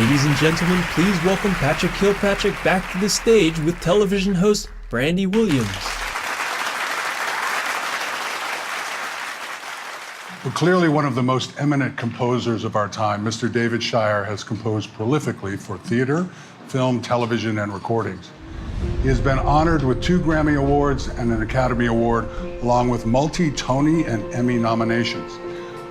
Ladies and gentlemen, please welcome Patrick Kilpatrick back to the stage with television host Brandy Williams. Well, clearly one of the most eminent composers of our time, Mr. David Shire has composed prolifically for theater, film, television, and recordings. He has been honored with 2 Grammy Awards and an Academy Award, along with multi-Tony and Emmy nominations.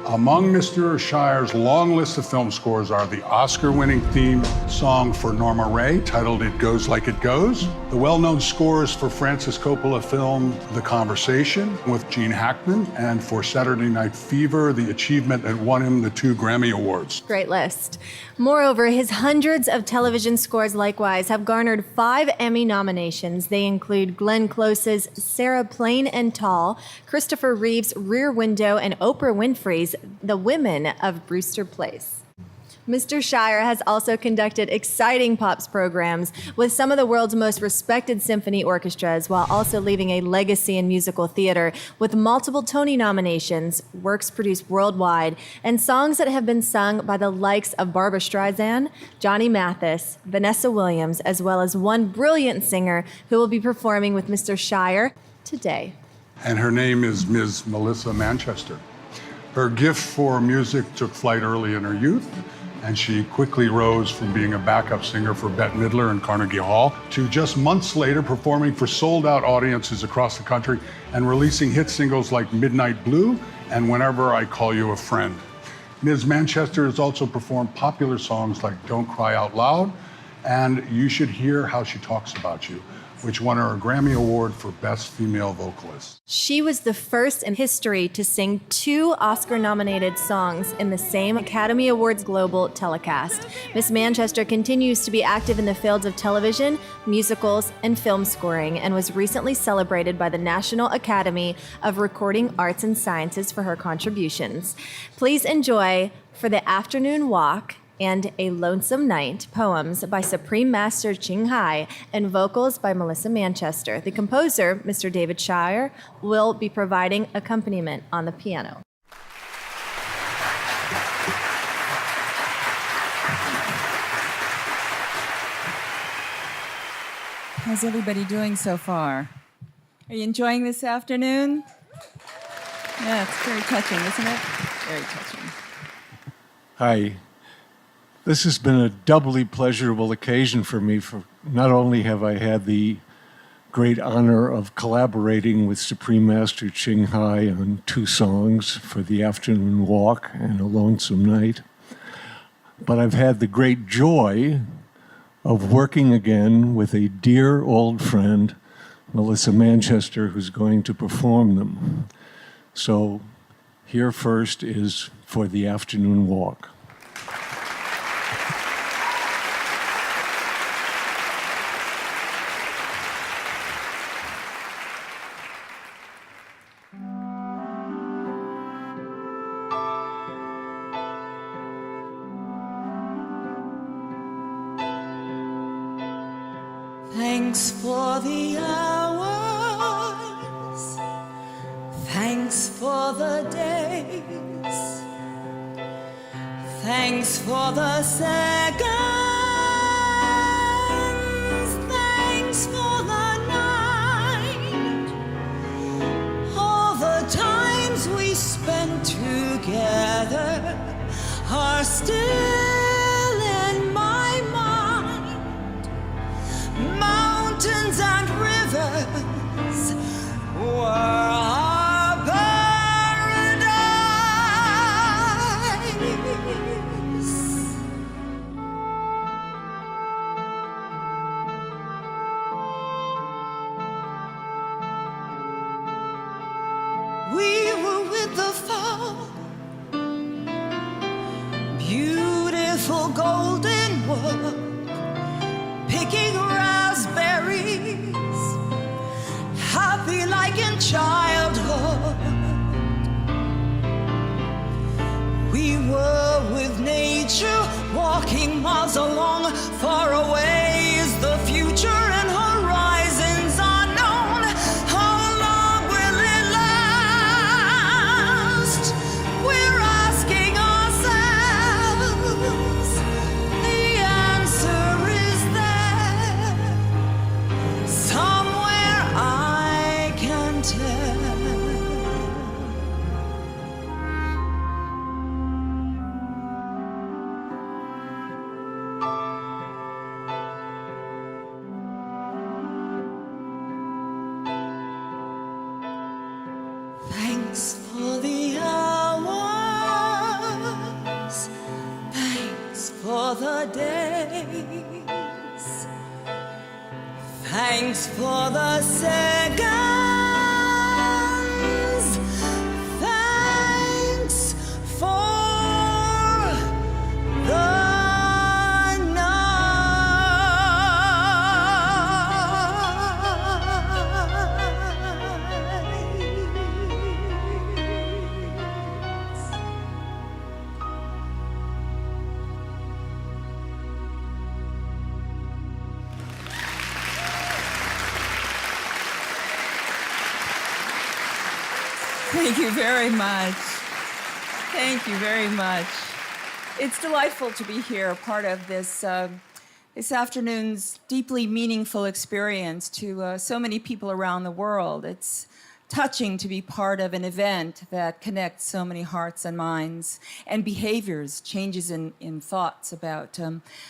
Among Mr. Shire's long list of film scores are the Oscar-winning theme song for Norma Ray, titled It Goes Like It Goes, the well-known scores for Francis Coppola film The Conversation with Gene Hackman, and for Saturday Night Fever, the achievement that won him the 2 Grammy Awards. Great list. Moreover, his hundreds of television scores likewise have garnered 5 Emmy nominations. They include Glenn Close's Sarah Plain and Tall, Christopher Reeve's Rear Window, and Oprah Winfrey's The Women of Brewster Place. Mr. Shire has also conducted exciting pops programs with some of the world's most respected symphony orchestras, while also leaving a legacy in musical theater with multiple Tony nominations, works produced worldwide, and songs that have been sung by the likes of Barbra Streisand, Johnny Mathis, Vanessa Williams, as well as one brilliant singer who will be performing with Mr. Shire today. And her name is Ms. Melissa Manchester. Her gift for music took flight early in her youth, and she quickly rose from being a backup singer for Bette Midler and Carnegie Hall to just months later performing for sold-out audiences across the country and releasing hit singles like Midnight Blue and Whenever I Call You a Friend. Ms. Manchester has also performed popular songs like Don't Cry Out Loud and You Should Hear How She Talks About You, which won her a Grammy Award for Best Female Vocalist. She was the first in history to sing 2 Oscar-nominated songs in the same Academy Awards global telecast. Miss Manchester continues to be active in the fields of television, musicals, and film scoring, and was recently celebrated by the National Academy of Recording Arts and Sciences for her contributions. Please enjoy For the Afternoon Walk and A Lonesome Night, poems by Supreme Master Ching Hai and vocals by Melissa Manchester. The composer, Mr. David Shire, will be providing accompaniment on the piano. How's everybody doing so far? Are you enjoying this afternoon? Yeah, it's very touching, isn't it? Very touching. Hi. This has been a doubly pleasurable occasion for me. For not only have I had the great honor of collaborating with Supreme Master Ching Hai on 2 songs for The Afternoon Walk and A Lonesome Night, but I've had the great joy of working again with a dear old friend, Melissa Manchester, who's going to perform them. So here first is For the Afternoon Walk. Thanks for the hours, thanks for the days, thanks for the seconds, thanks for the night, all the times we spent together are still in my mind. Mountains and rivers were our paradise. We were with the fall, beautiful golden world, picking raspberries, happy like in childhood. We were with nature, walking miles along. Far away is the future and horizons unknown. How long will it last? We're asking ourselves. The Thanks for the hours, thanks for the days, thanks for the seconds, thanks for the Thank you very much. Thank you very much. It's delightful to be here, part of this this afternoon's deeply meaningful experience to so many people around the world. It's touching to be part of an event that connects so many hearts and minds and behaviors, changes in thoughts about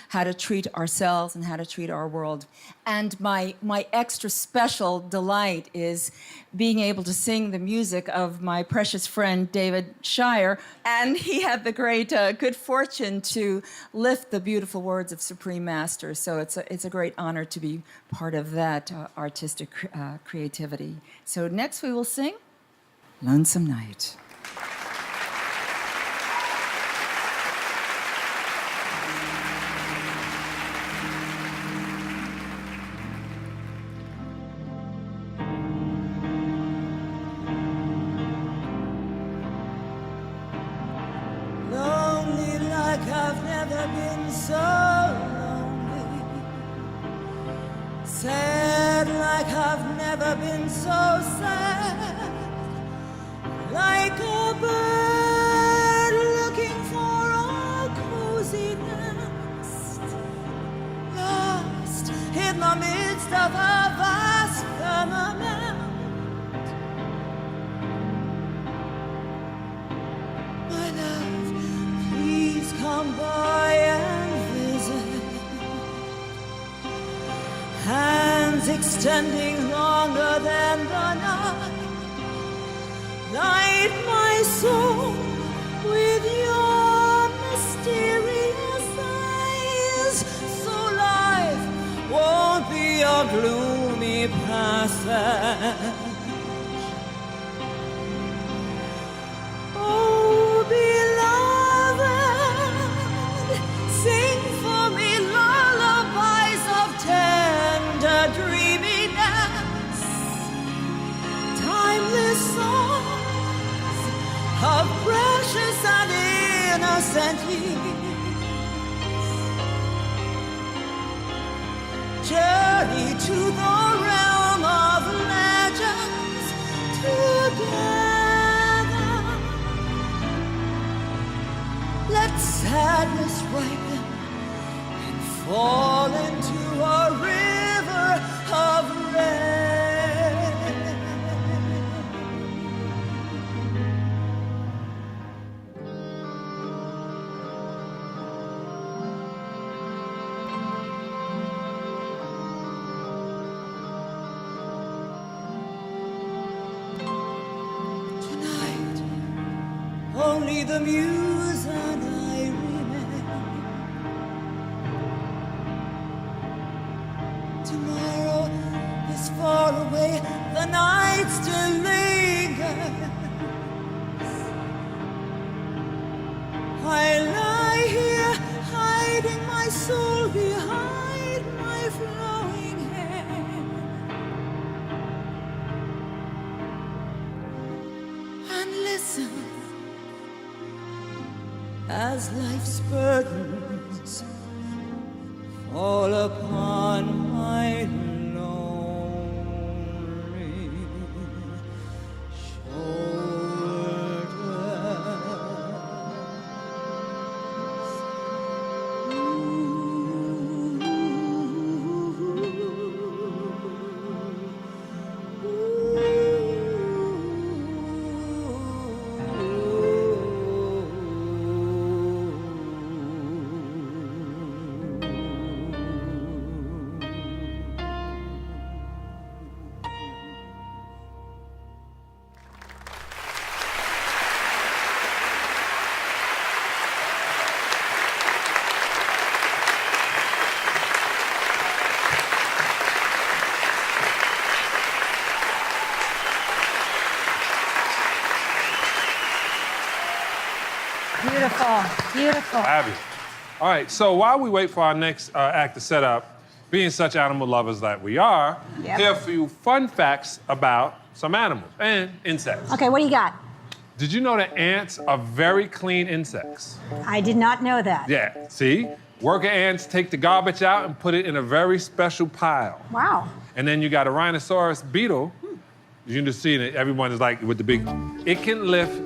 how to treat ourselves and how to treat our world. And my extra special delight is being able to sing the music of my precious friend David Shire. And he had the great good fortune to lift the beautiful words of Supreme Master. So it's a great honor to be part of that artistic creativity. So next we will sing Lonesome Night. Lonely like I've never been so lonely. Sad like I've never been so sad. Like a bird looking for a cozy nest. Lost in the midst of a vast firmament. My love, please come by and visit. Hands extending longer than the night. Light my soul with your mysterious eyes, so life won't be a gloomy passage. Oh, beloved, sing for me lullabies of tender dreaminess, timeless songs of precious and innocent years. Journey to the realm of legends together. Let sadness ripen and fall into a river of rain. Tonight, only the muse and I remain. Tomorrow is far away, the night still lingers. I lie here, hiding my soul behind my flowing hair. And listen as life's burdens fall upon my lonely shoulders. Beautiful, beautiful. Abby. All right, so while we wait for our next act to set up, being such animal lovers that we are, Yep. here are a few fun facts about some animals and insects. Okay, what do you got? Did you know that ants are very clean insects? I did not know that. Yeah, see? Worker ants take the garbage out and put it in a very special pile. Wow. And then you got a rhinoceros beetle. You can just see it, everyone is like with the big, it can lift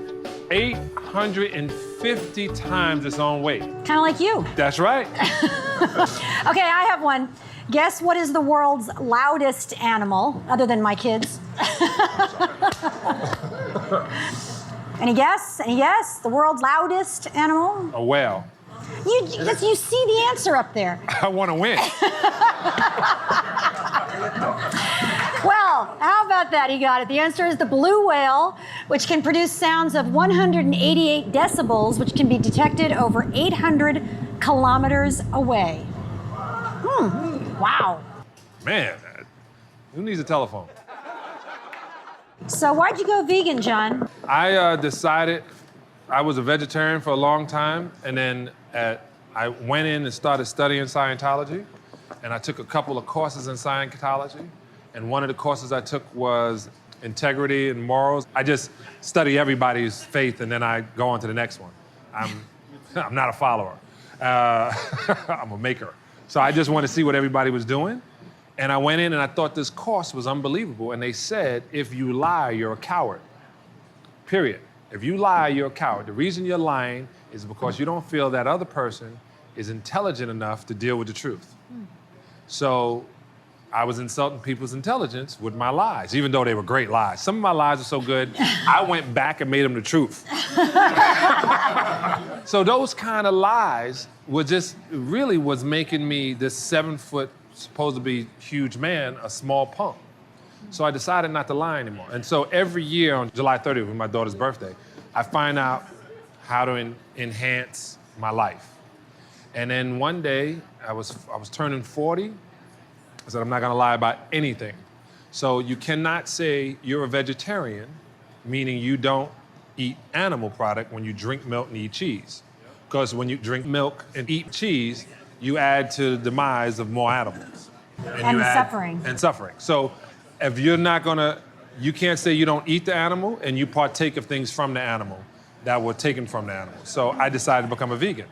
850 times its own weight. Kind of like you. That's right. Okay, I have one. Guess what is the world's loudest animal, other than my kids? Any guess? Any guess? The world's loudest animal? A whale. You see the answer up there. I want to win. Well, how about that? He got it. The answer is the blue whale, which can produce sounds of 188 decibels, which can be detected over 800 kilometers away. Wow. Man, who needs a telephone? So why'd you go vegan, John? I decided I was a vegetarian for a long time, and then I went in and started studying Scientology, and I took a couple of courses in Scientology, and one of the courses I took was integrity and morals. I just study everybody's faith, and then I go on to the next one. I'm not a follower. I'm a maker. So I just wanted to see what everybody was doing. And I went in and I thought this course was unbelievable. And they said, if you lie, you're a coward. Period. If you lie, you're a coward. The reason you're lying is because you don't feel that other person is intelligent enough to deal with the truth. So I was insulting people's intelligence with my lies, even though they were great lies. Some of my lies are so good, I went back and made them the truth. So those kind of lies were just really was making me this 7 foot, supposed to be huge man, a small punk. So I decided not to lie anymore. And so every year on July 30th, when my daughter's birthday, I find out how to enhance my life. And then one day, I was turning 40. I said, I'm not gonna lie about anything. So you cannot say you're a vegetarian, meaning you don't eat animal product when you drink milk and eat cheese. Because when you drink milk and eat cheese, you add to the demise of more animals. And suffering. And suffering. So if you're not gonna, you can't say you don't eat the animal and you partake of things from the animal that were taken from the animal. So I decided to become a vegan.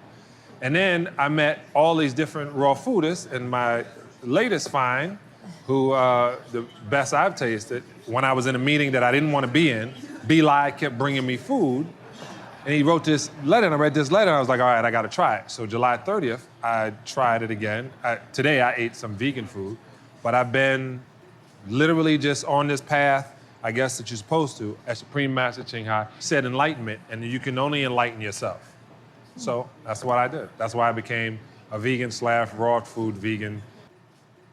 And then I met all these different raw foodists, and my latest find, who the best I've tasted, when I was in a meeting that I didn't want to be in, Beli kept bringing me food, and he wrote this letter, and I read this letter, and I was like, all right, I got to try it. So July 30th, I tried it again. Today I ate some vegan food, but I've been literally just on this path, I guess that you're supposed to, as Supreme Master Ching Hai said, enlightenment, and you can only enlighten yourself. So that's what I did. That's why I became a vegan / raw food vegan.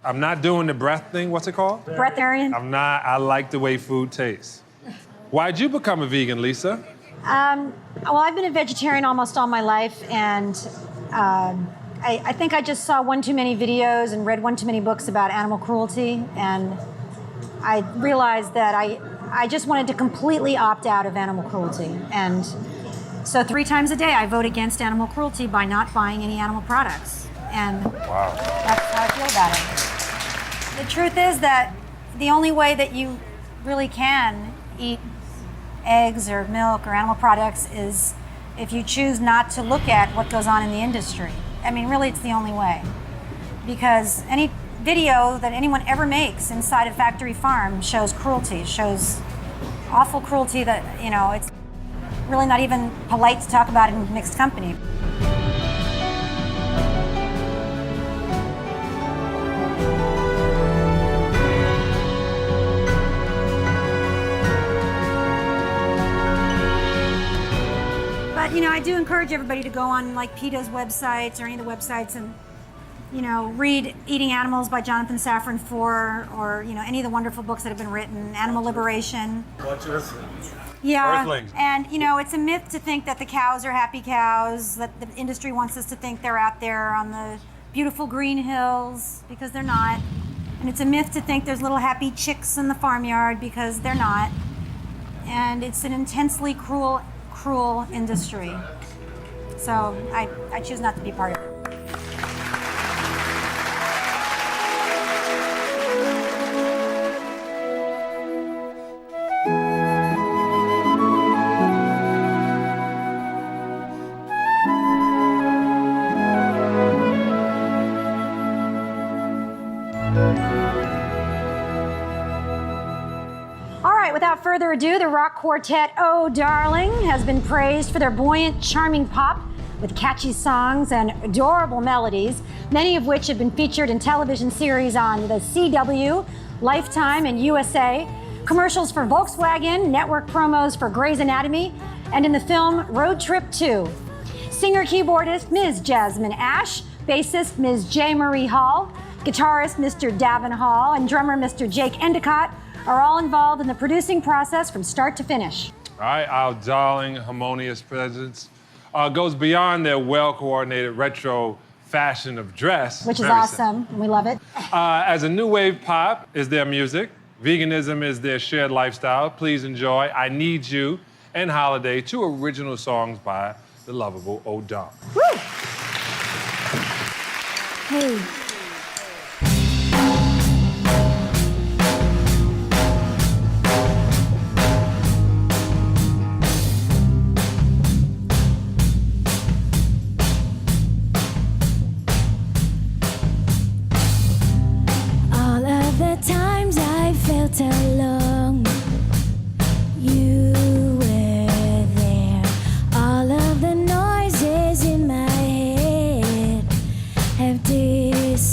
I'm not doing the breath thing, what's it called? Breatharian? I'm not, I like the way food tastes. Why'd you become a vegan, Lisa? Well, I've been a vegetarian almost all my life, and I think I just saw one too many videos and read one too many books about animal cruelty, and I realized that I just wanted to completely opt out of animal cruelty. And so 3 times a day I vote against animal cruelty by not buying any animal products. And Wow. that's how I feel about it. The truth is that the only way that you really can eat eggs or milk or animal products is if you choose not to look at what goes on in the industry. I mean, really, it's the only way. Because any video that anyone ever makes inside a factory farm shows cruelty, shows awful cruelty that, you know, it's really not even polite to talk about in mixed company. But, you know, I do encourage everybody to go on like PETA's websites or any of the websites and, you know, read Eating Animals by Jonathan Safran Foer, or, you know, any of the wonderful books that have been written, Animal Liberation. Yeah, Earthlings. and you know, it's a myth to think that the cows are happy cows, that the industry wants us to think they're out there on the beautiful green hills, because they're not. And it's a myth to think there's little happy chicks in the farmyard, because they're not. And it's an intensely cruel industry. So I choose not to be part of it. Without further ado, the rock quartet Oh Darling has been praised for their buoyant, charming pop with catchy songs and adorable melodies, many of which have been featured in television series on the CW, Lifetime, and USA, commercials for Volkswagen, network promos for Grey's Anatomy, and in the film Road Trip 2. Singer-keyboardist Ms. Jasmine Ash, bassist Ms. J. Marie Hall, guitarist Mr. Davin Hall, and drummer Mr. Jake Endicott are all involved in the producing process from start to finish. All right, our darling, harmonious presence goes beyond their well-coordinated retro fashion of dress. Which is awesome, and we love it. As a new wave pop is their music. Veganism is their shared lifestyle. Please enjoy I Need You and Holiday, two original songs by the lovable Oh Darling. Woo! Hey. Along, you were there. All of the noises in my head have disappeared.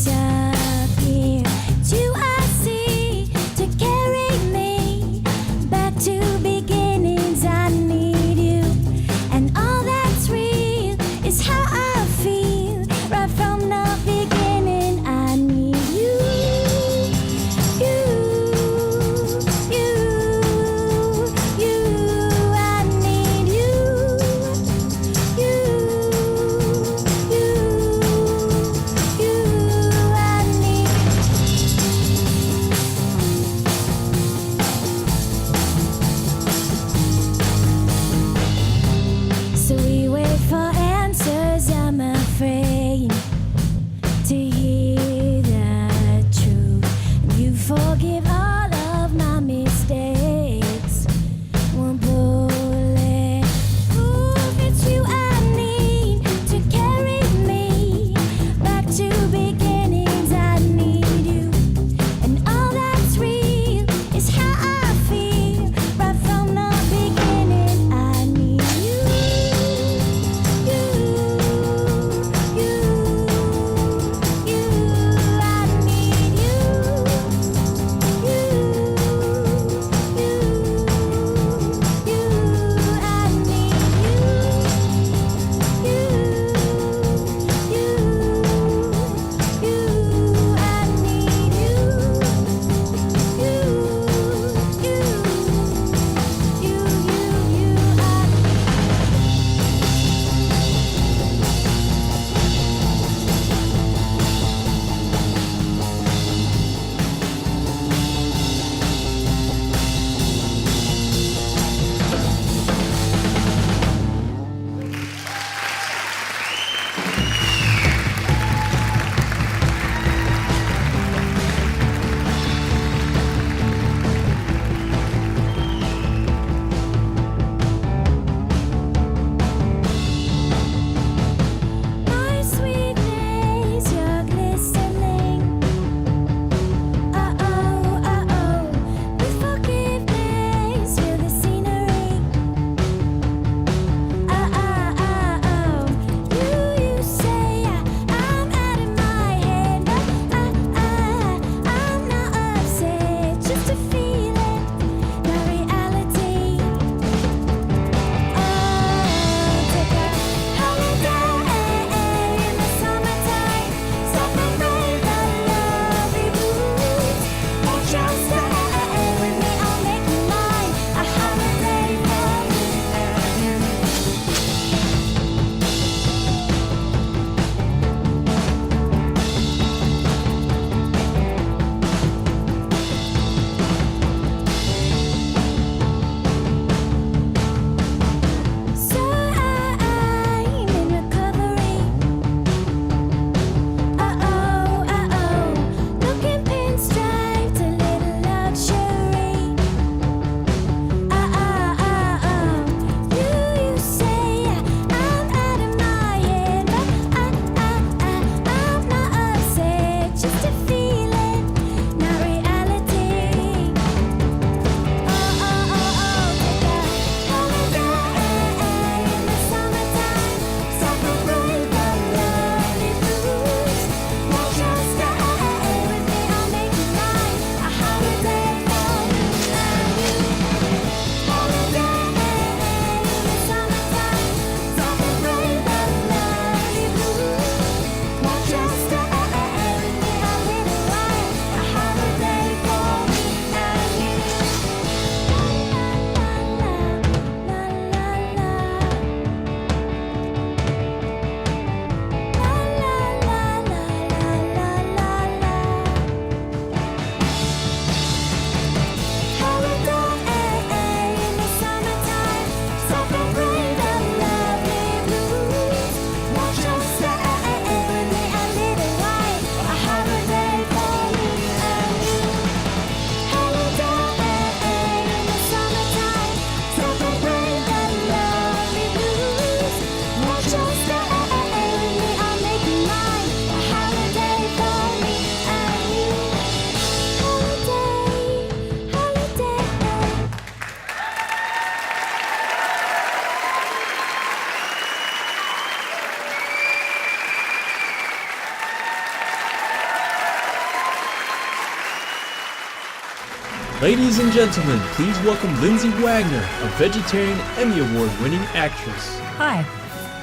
Ladies and gentlemen, please welcome Lindsay Wagner, a vegetarian Emmy Award-winning actress. Hi.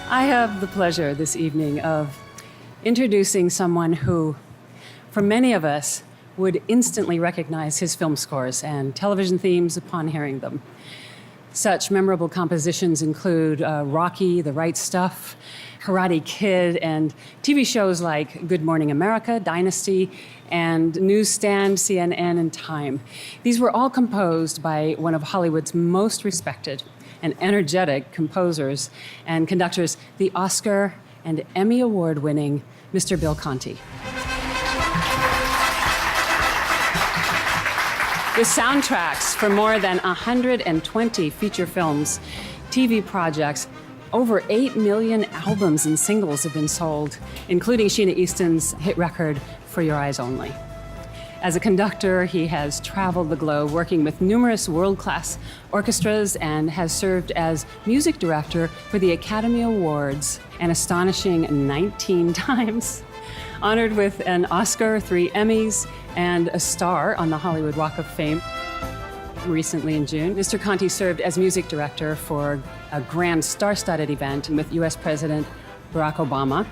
I have the pleasure this evening of introducing someone who, for many of us, would instantly recognize his film scores and television themes upon hearing them. Such memorable compositions include Rocky, The Right Stuff, Karate Kid, and TV shows like Good Morning America, Dynasty, and Newsstand, CNN, and Time. These were all composed by one of Hollywood's most respected and energetic composers and conductors, the Oscar and Emmy Award-winning Mr. Bill Conti. With soundtracks for more than 120 feature films, TV projects, over 8 million albums and singles have been sold, including Sheena Easton's hit record, For Your Eyes Only. As a conductor, he has traveled the globe working with numerous world-class orchestras and has served as music director for the Academy Awards an astonishing 19 times. Honored with an Oscar, 3 Emmys, and a star on the Hollywood Walk of Fame. Recently in June, Mr. Conti served as music director for a grand star-studded event with U.S. President Barack Obama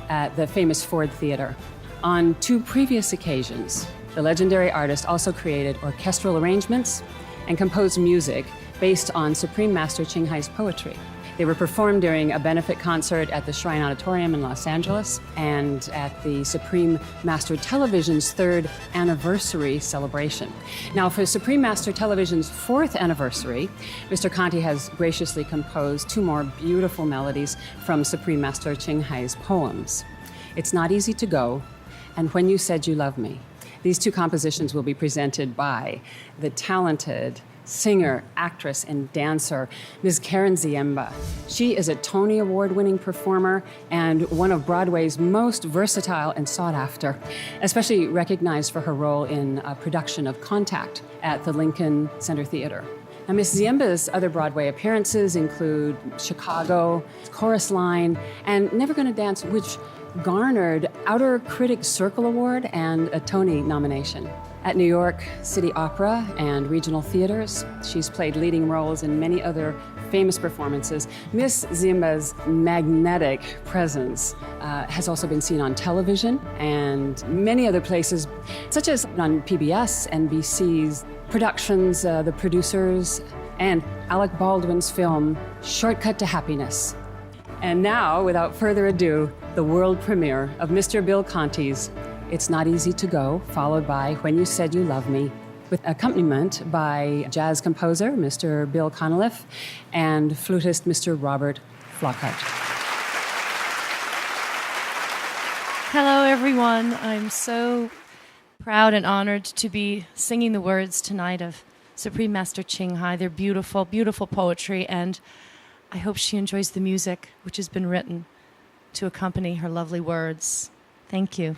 at the famous Ford Theater. On 2 previous occasions, the legendary artist also created orchestral arrangements and composed music based on Supreme Master Ching Hai's poetry. They were performed during a benefit concert at the Shrine Auditorium in Los Angeles and at the Supreme Master Television's 3rd anniversary celebration. Now, for Supreme Master Television's 4th anniversary, Mr. Conti has graciously composed 2 more beautiful melodies from Supreme Master Ching Hai's poems, It's Not Easy to Go and When You Said You Love Me. These 2 compositions will be presented by the talented singer, actress, and dancer, Ms. Karen Ziemba. She is a Tony Award-winning performer and one of Broadway's most versatile and sought after, especially recognized for her role in a production of Contact at the Lincoln Center Theater. Now, Ms. Ziemba's other Broadway appearances include Chicago, Chorus Line, and Never Gonna Dance, which garnered Outer Critics Circle Award and a Tony nomination. At New York City Opera and regional theaters, she's played leading roles in many other famous performances. Miss Ziemba's magnetic presence has also been seen on television and many other places, such as on PBS, NBC's Productions, The Producers, and Alec Baldwin's film, Shortcut to Happiness. And now, without further ado, the world premiere of Mr. Bill Conti's It's Not Easy to Go, followed by When You Said You Love Me, with accompaniment by jazz composer Mr. Bill Connolliff and flutist Mr. Robert Flockhart. Hello, everyone. I'm so proud and honored to be singing the words tonight of Supreme Master Ching Hai. They're beautiful, beautiful poetry, and I hope she enjoys the music which has been written to accompany her lovely words. Thank you.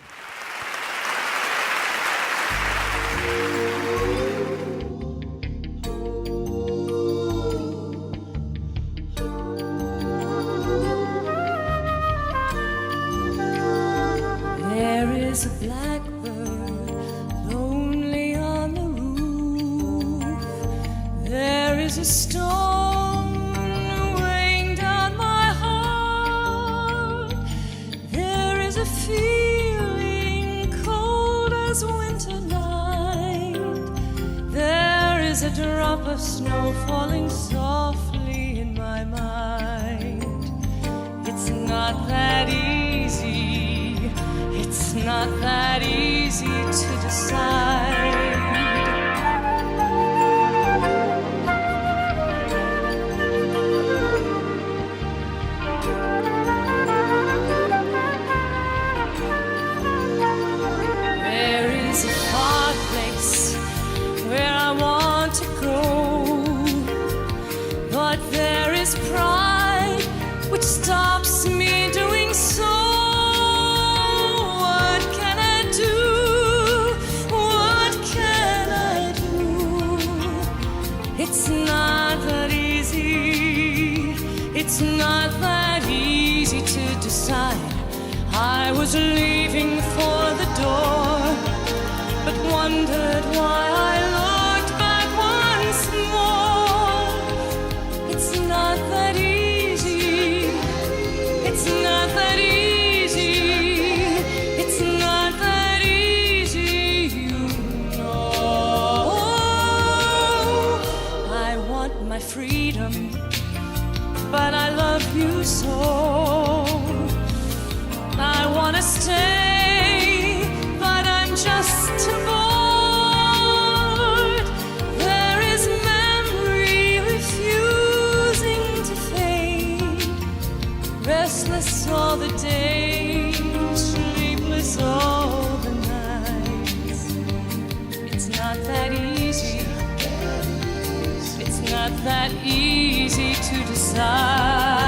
There is a blackbird lonely on the roof. There is a storm weighing down my heart. There is a feeling cold as winter night. There is a drop of snow falling softly in my mind. It's not that easy. It's not that easy to decide. There is a far place where I want to go, but there is pride which stops me doing so. It's not that easy. It's not that easy to decide. I was leaving for the door, but wondered why I looked back. freedom, but I love you so. I wanna stay, but I'm just too bored. There is memory refusing to fade, restless all the days, sleepless all the nights. It's not that easy. It's not that easy to decide.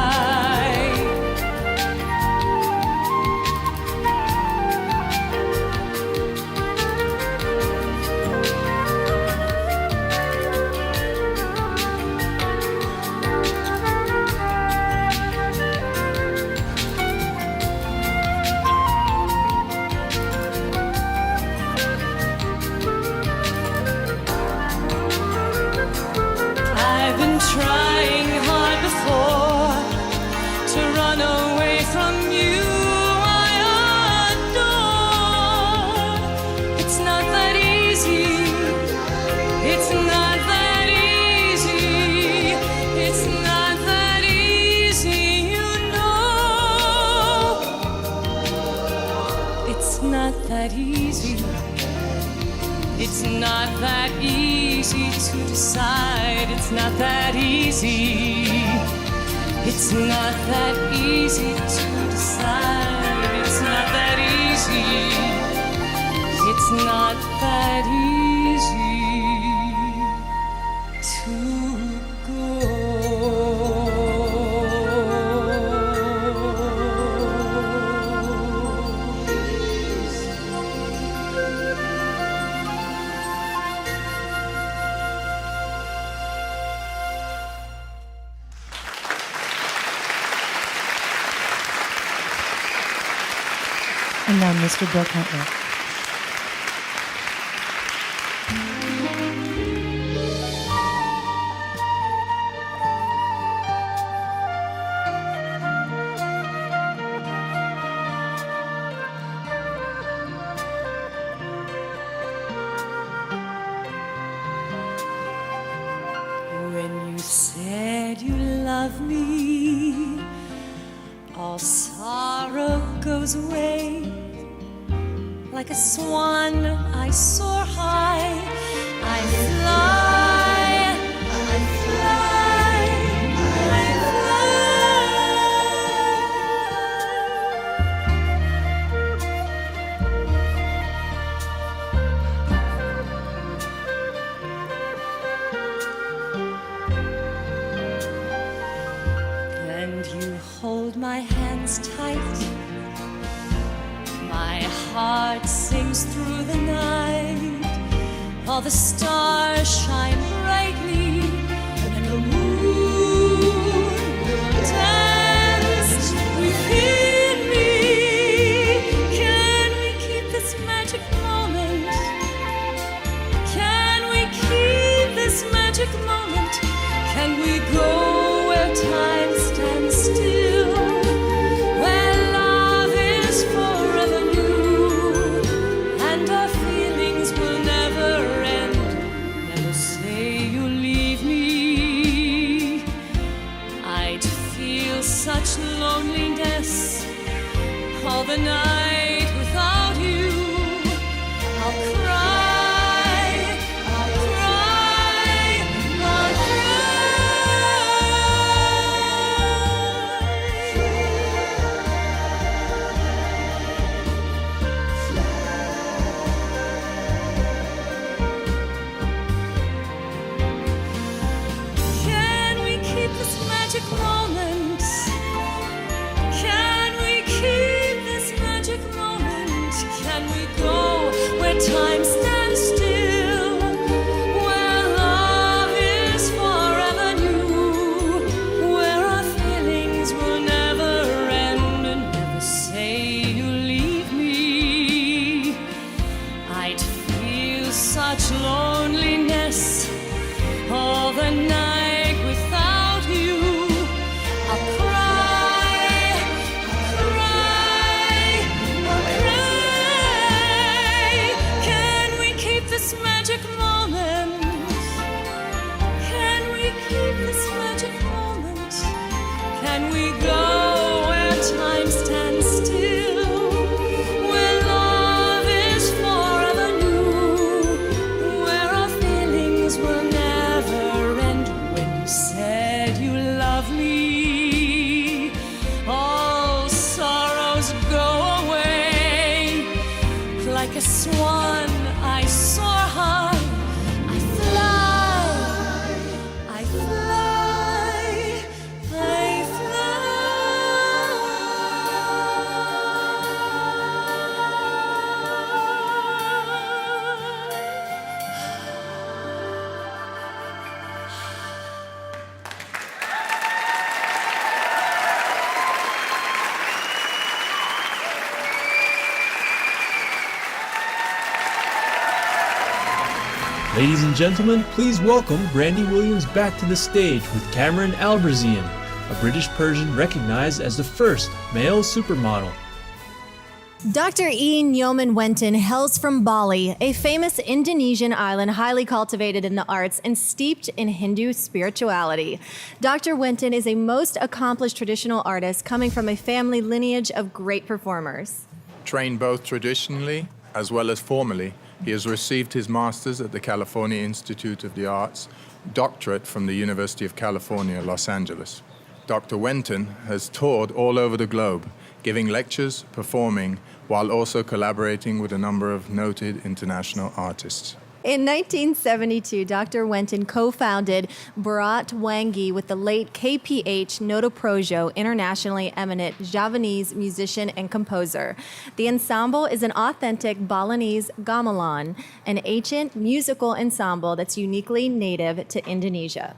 I've been trying hard before to run away from you I adore. It's not that easy. It's not that easy. It's not that easy, you know. It's not that easy. It's not that easy to decide. It's not that easy. It's not that easy to decide. It's not that easy. It's not that easy to And now Mr. Bill Cutler. When you said you love me, all sorrow goes away. Like a swan, I soar high. I fly, I fly, I fly. And you hold my hands tight. My heart sings through the night. All the stars shine brightly, and the moon will dance within me. Can we keep this magic moment? Can we keep this magic moment? Can we go where time stands still? Where love is forever new, and our feelings will never end. Never say you'll leave me. I'd feel such loneliness all the night without you. I'll cry, I'll cry, I'll Can we keep this magic moment? Can we keep this magic moment? Can we go where time stands still, where love is forever new, where our feelings will never end? When you said you love me, all sorrows go away. Like a swan, I soar high. I fly, I fly, I Ladies and gentlemen, please welcome Brandy Williams back to the stage with Cameron Alberzian, a British Persian recognized as the first male supermodel. Dr. Ian Nyoman Wenton hails from Bali, a famous Indonesian island highly cultivated in the arts and steeped in Hindu spirituality. Dr. Wenton is a most accomplished traditional artist coming from a family lineage of great performers. Trained both traditionally as well as formally, he has received his master's at the California Institute of the Arts, doctorate from the University of California, Los Angeles. Dr. Wenton has toured all over the globe, giving lectures, performing, while also collaborating with a number of noted international artists. In 1972, Dr. Wenton co-founded Bharat Wangi with the late KPH Notoprojo, internationally eminent Javanese musician and composer. The ensemble is an authentic Balinese gamelan, an ancient musical ensemble that's uniquely native to Indonesia.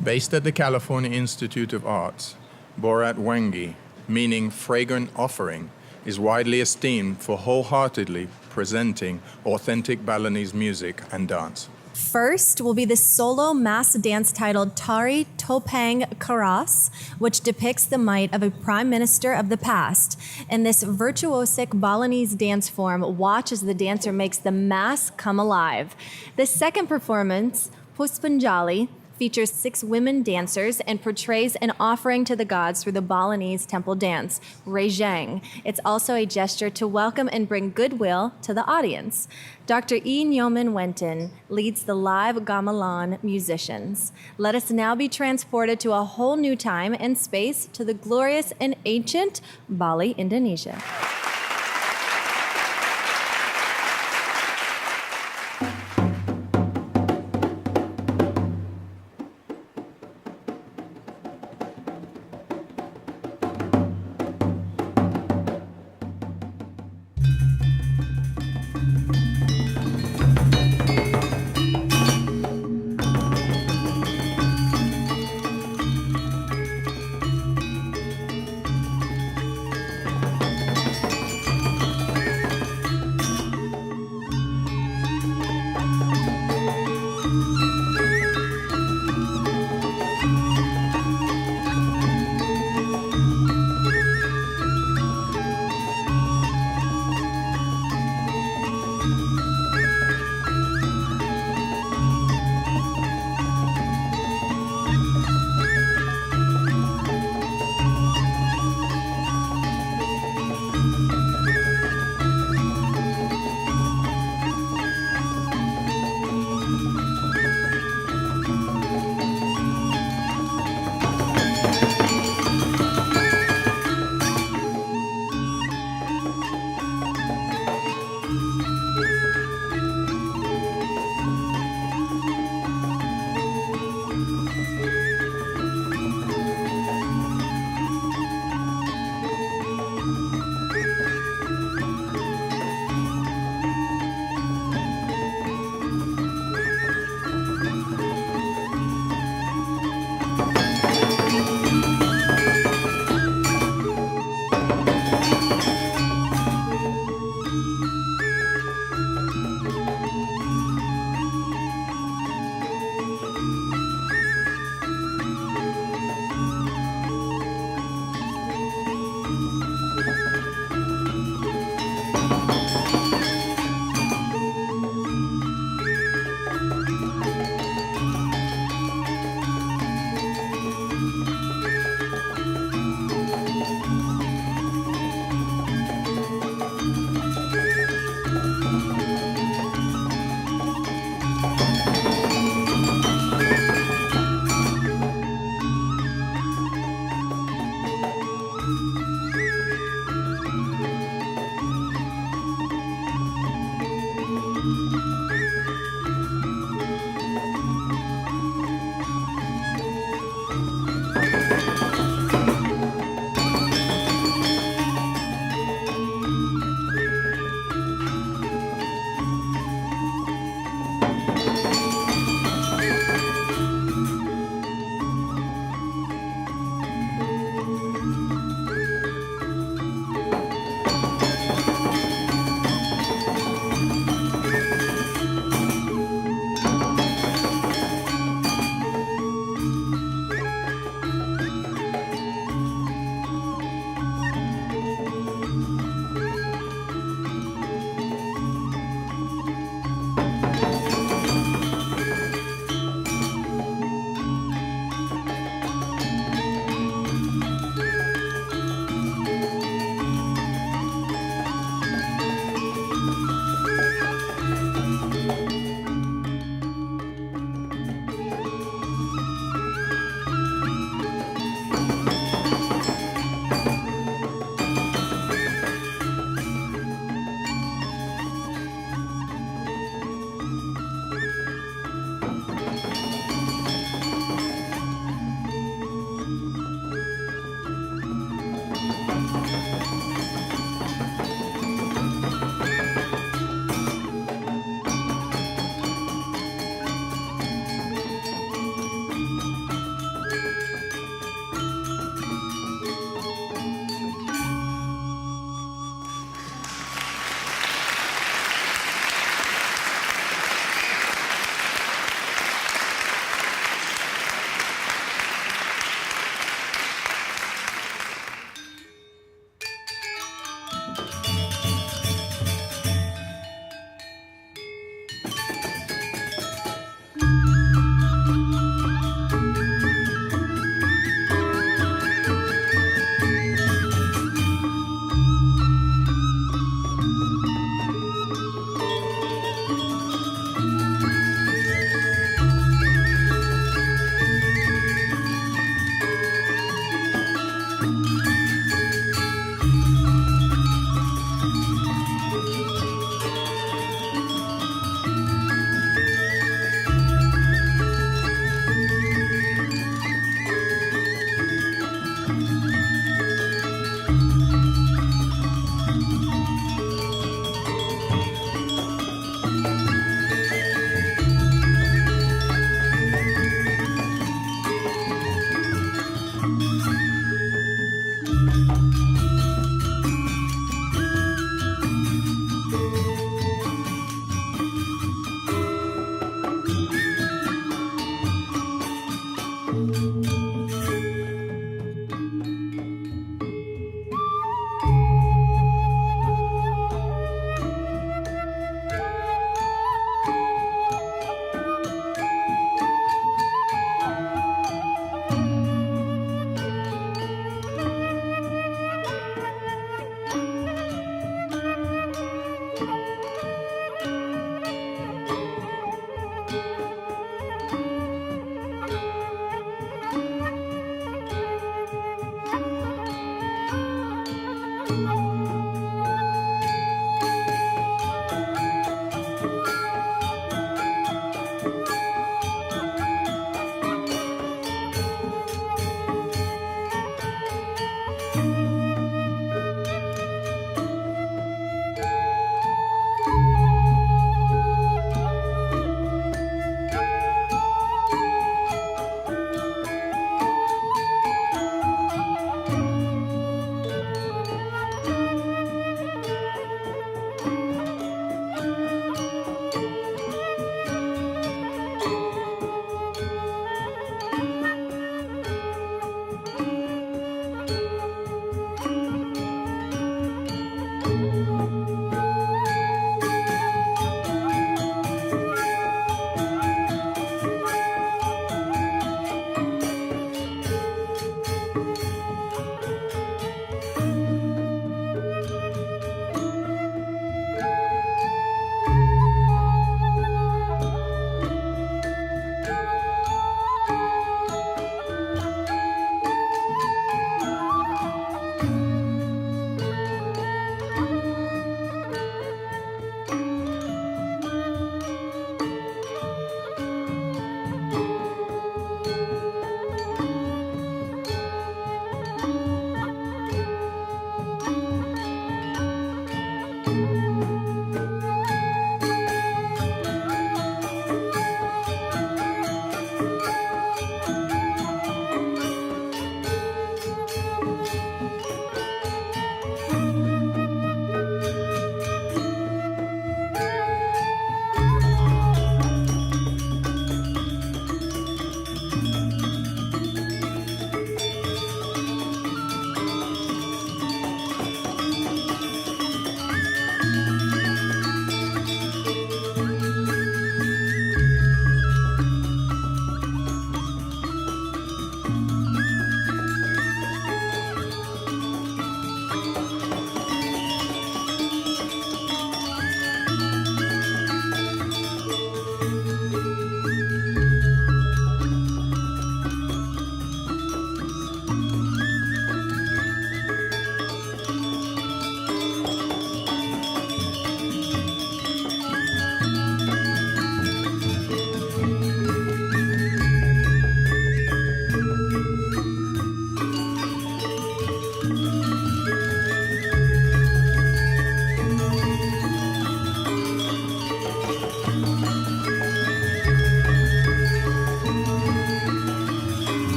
Based at the California Institute of Arts, Bharat Wangi, meaning fragrant offering, is widely esteemed for wholeheartedly presenting authentic Balinese music and dance. First will be the solo mass dance titled Tari Topeng Keras, which depicts the might of a prime minister of the past. In this virtuosic Balinese dance form, watch as the dancer makes the mass come alive. The second performance, Puspanjali, features 6 women dancers and portrays an offering to the gods through the Balinese temple dance, Rejang. It's also a gesture to welcome and bring goodwill to the audience. Dr. Ian Nyoman Wenton leads the live gamelan musicians. Let us now be transported to a whole new time and space to the glorious and ancient Bali, Indonesia.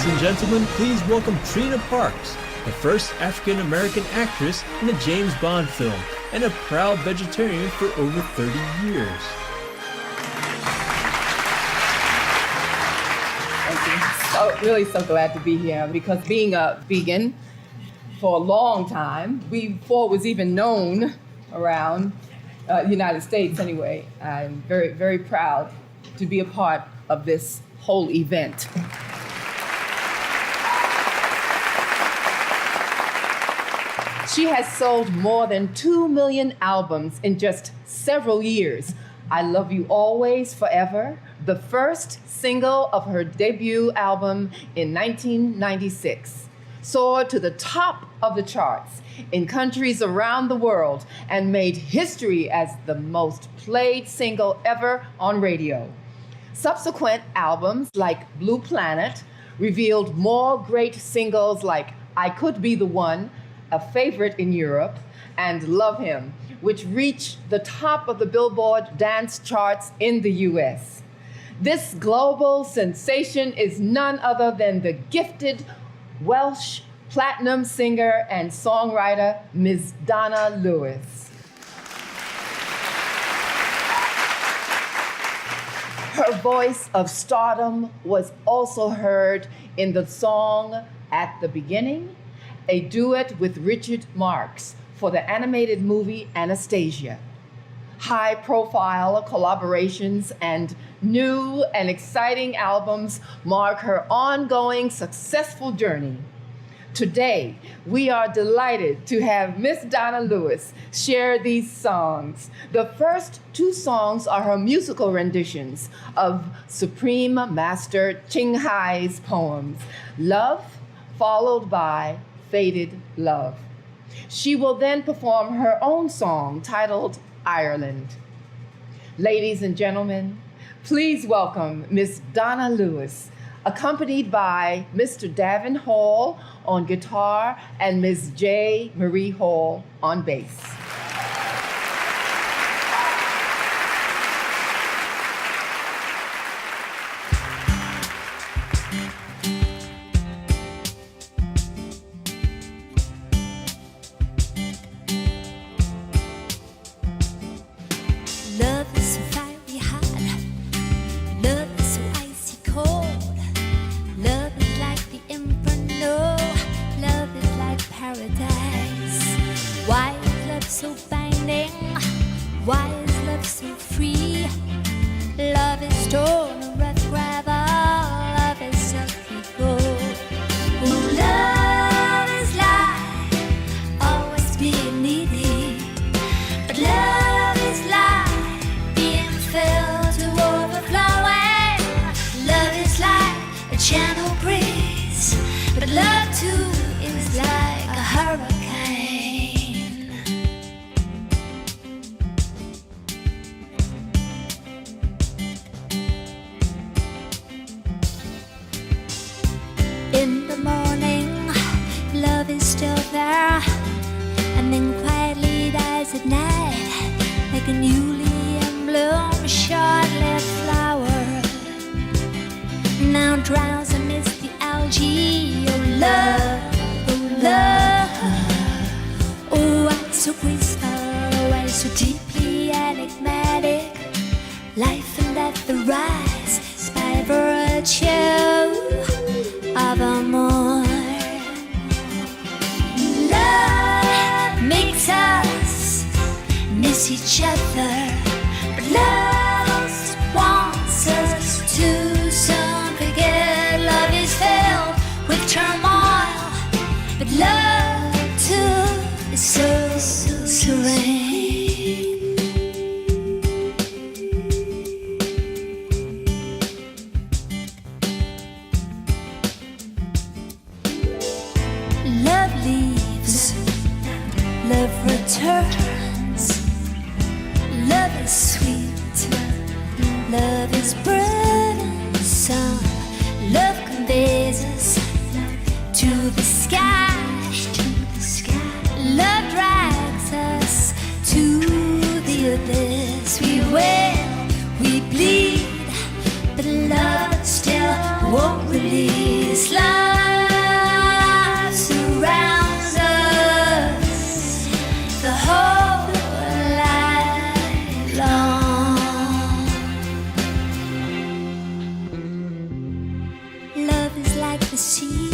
Ladies and gentlemen, please welcome Trina Parks, the first African-American actress in a James Bond film and a proud vegetarian for over 30 years. Thank you. Really so glad to be here because being a vegan for a long time, before it was even known around the United States anyway, I'm very, very proud to be a part of this whole event. She has sold more than 2 million albums in just several years. I Love You Always Forever, the first single of her debut album in 1996, soared to the top of the charts in countries around the world and made history as the most played single ever on radio. Subsequent albums like Blue Planet revealed more great singles like I Could Be the One, a favorite in Europe, and Love Him, which reached the top of the Billboard dance charts in the US. This global sensation is none other than the gifted Welsh platinum singer and songwriter, Ms. Donna Lewis. Her voice of stardom was also heard in the song At the Beginning, a duet with Richard Marx for the animated movie Anastasia. High-profile collaborations and new and exciting albums mark her ongoing successful journey. Today, we are delighted to have Miss Donna Lewis share these songs. The first two songs are her musical renditions of Supreme Master Ching Hai's poems, Love, followed by Faded Love. She will then perform her own song titled Ireland. Ladies and gentlemen, please welcome Miss Donna Lewis, accompanied by Mr. Davin Hall on guitar and Ms. J. Marie Hall on bass. Love is so fiery hot. Love is so icy cold. Love is like the inferno. Love is like paradise. Why is love so binding? Why is love so free? Love is stone and rough gravel. Love is silky gold. Oh, love is like always being needy. But love is like being filled to overflowing. Love is like a gentle breeze, but love too is like a hurricane. In the morning, love is still there, and then quietly dies at night, like a newly in bloom short-lived flower. Now drowns amidst the algae. Oh love, oh love. Oh, why so graceful, why so deeply enigmatic? Life and death arise by virtue of amor. Love makes us miss each other, but love wants us to soon forget. Love is filled with turmoil, but love too is so serene. Love leaves, love returns. Love is sweet, love is burdensome. Love conveys us to the sky. Love drags us to the abyss. We wail, we bleed, but love still won't release. Love surrounds us the whole life long. Love is like the sea.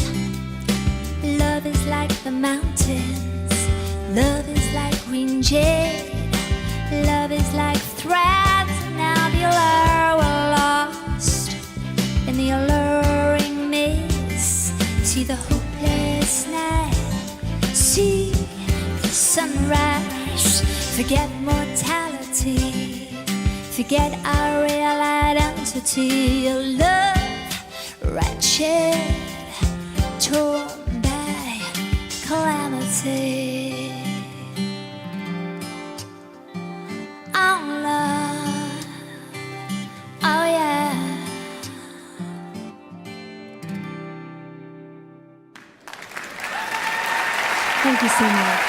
Love is like the mountains. Love is like green jade. Love is like threads. Now the allure we're lost in the alluring maze. See the hopeless night. See the sunrise. Forget mortality. Forget our real identity. Your love, wretched, torn by calamity. Oh, love, oh yeah. Thank you so much.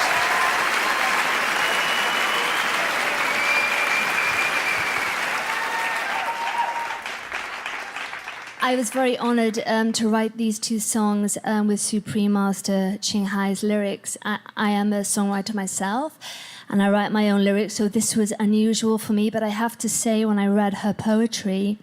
I was very honored to write these two songs with Supreme Master Ching Hai's lyrics. I am a songwriter myself, and I write my own lyrics, so this was unusual for me. But I have to say, when I read her poetry,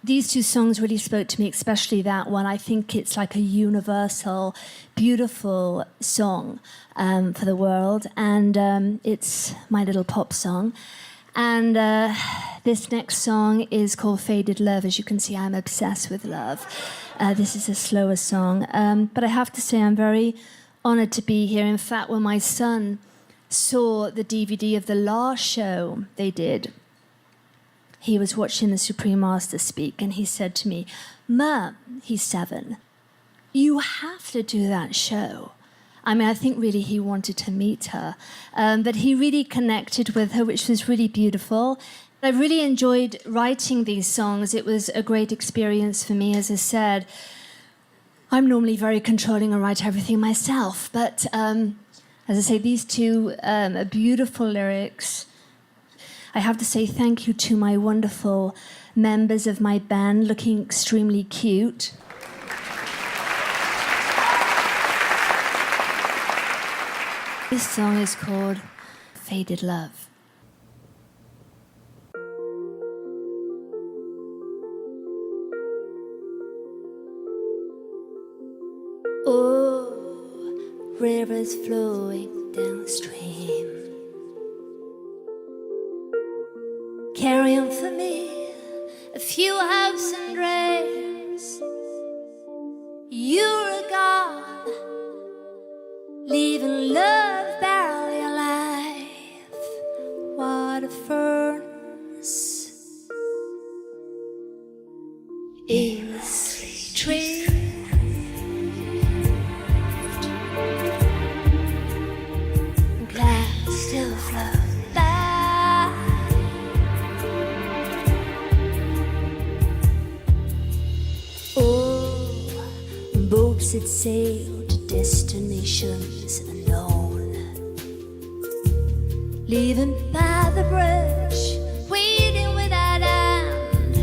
these two songs really spoke to me, especially that one. I think it's like a universal, beautiful song for the world, and it's my little pop song. And this next song is called Faded Love. As you can see, I'm obsessed with love. This is a slower song, but I have to say I'm very honored to be here. In fact, when my son saw the DVD of the last show they did, he was watching the Supreme Master speak, and he said to me, "Ma," he's 7, "you have to do that show." I mean, I think really he wanted to meet her, but he really connected with her, which was really beautiful. I really enjoyed writing these songs. It was a great experience for me. As I said, I'm normally very controlling and write everything myself, but as I say, these two are beautiful lyrics. I have to say thank you to my wonderful members of my band, looking extremely cute. This song is called Faded Love. Oh, rivers flowing downstream, carrying for me a few hopes and dreams. You're gone, leaving love barely alive. What a furnace in the street. Clouds still float by. Oh, boats that sail to destinations unknown, leaving by the bridge, waiting without end.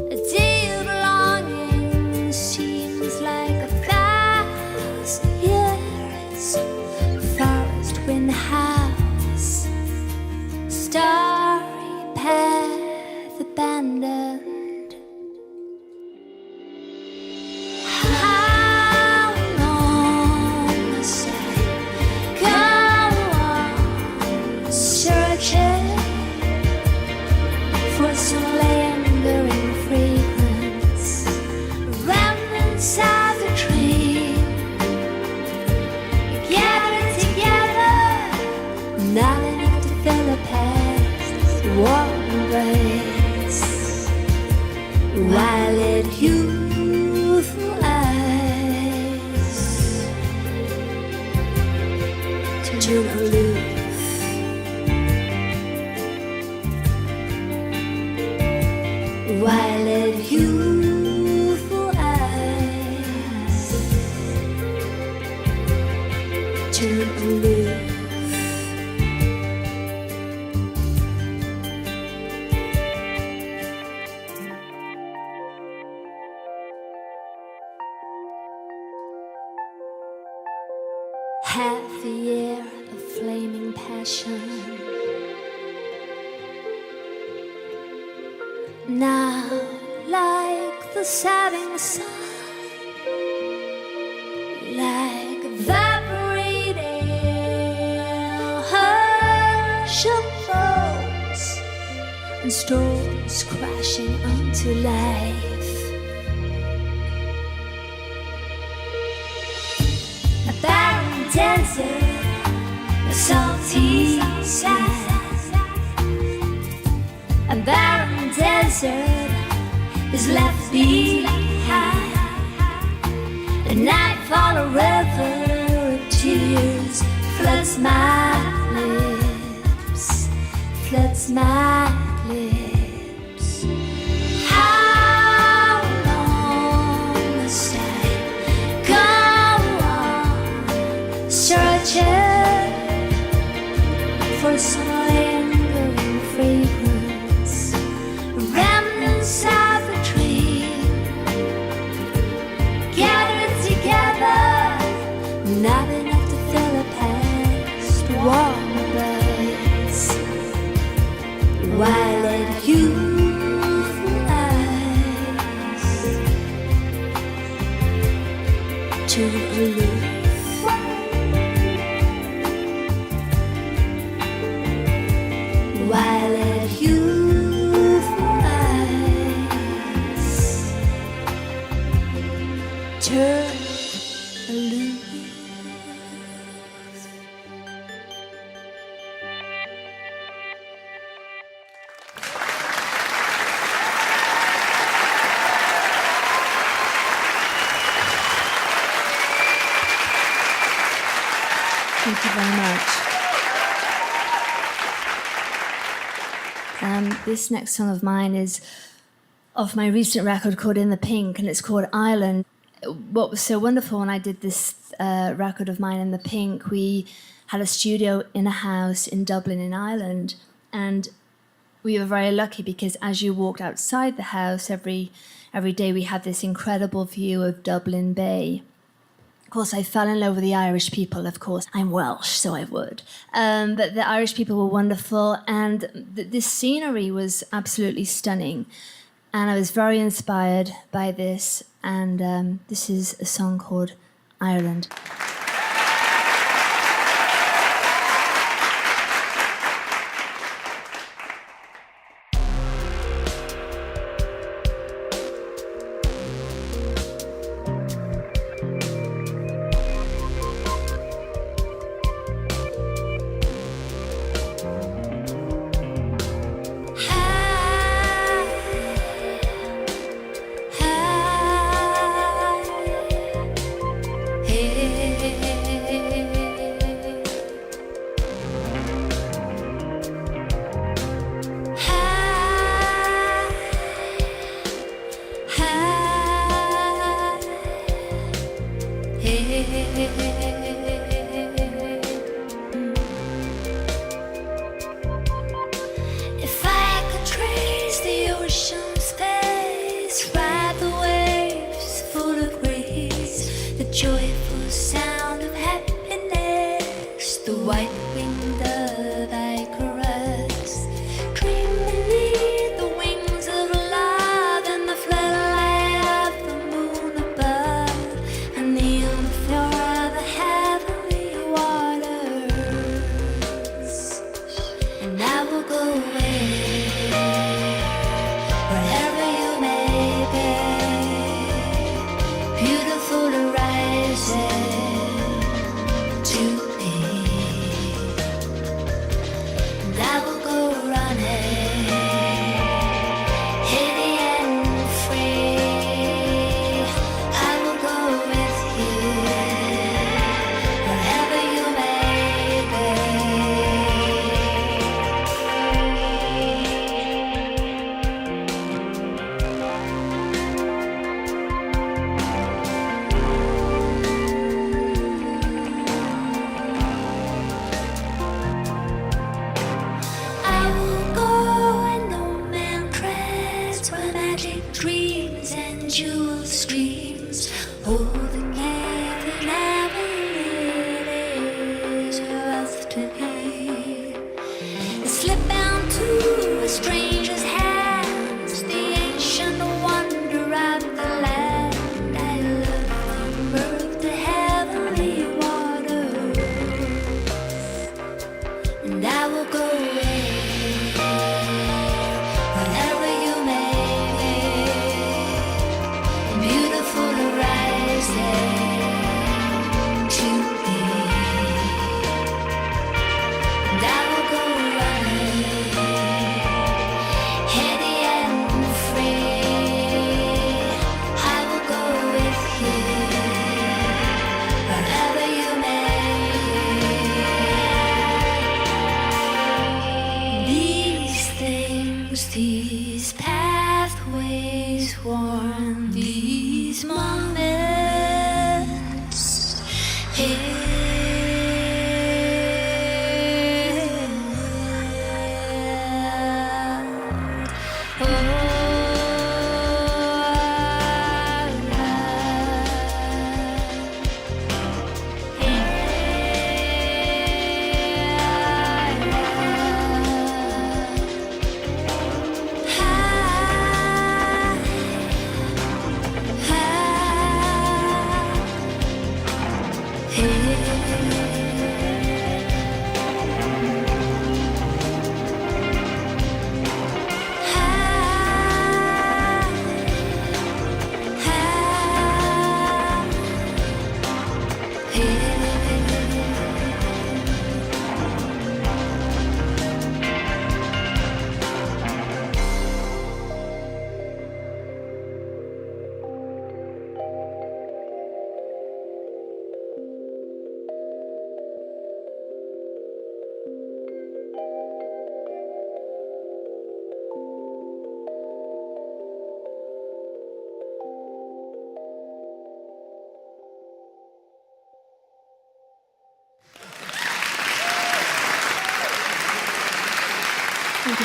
A day of longing seems like 1,000 years. Forest wind house, starry path abandoned. While it youthful eyes turn aloof, while it youthful eyes turn aloof. Half a year of flaming passion, now like the setting sun, like evaporating hush of thoughts and storms crashing onto life. A barren desert, a salty sand. A barren desert is left behind. A nightfall, a river of tears floods my lips, floods my lips. How long must I go on searching for some lingering fragrance, remnants of a dream gathered together, not enough to fill a past warm embrace, while it youthful eyes too aloof. While at youthful eyes turn aloof. Thank you very much. This next song of mine is off my recent record called In the Pink, and it's called Ireland. What was so wonderful when I did this record of mine, In the Pink, we had a studio in a house in Dublin in Ireland, and we were very lucky because as you walked outside the house every day, we had this incredible view of Dublin Bay. Of course, I fell in love with the Irish people, of course. I'm Welsh, so I would. But the Irish people were wonderful, and this scenery was absolutely stunning. And I was very inspired by this, and this is a song called Ireland. If I could trace the ocean's face, ride the waves full of grace, the joyful sound of happiness, the white winged dove I caress, dream beneath the wings of love and the floodlight of the moon above, and the unfloor of the heavenly waters. And I will go away wherever you may be, beautiful horizon to me. And I will go running, heavy and free. I will go with you wherever you may be. I will go where no man treads, where magic dreams and jewel streams hold the gate that never really is worth to heed. Slip bound to a stranger's hands, the ancient wonder of the land. I love from birth to heavenly waters, and I will go away wherever you may be, beautiful horizon to be. And I will go running, heady and free. I will go with you wherever you may be. These things, these pathways worn, these moments here. Oh,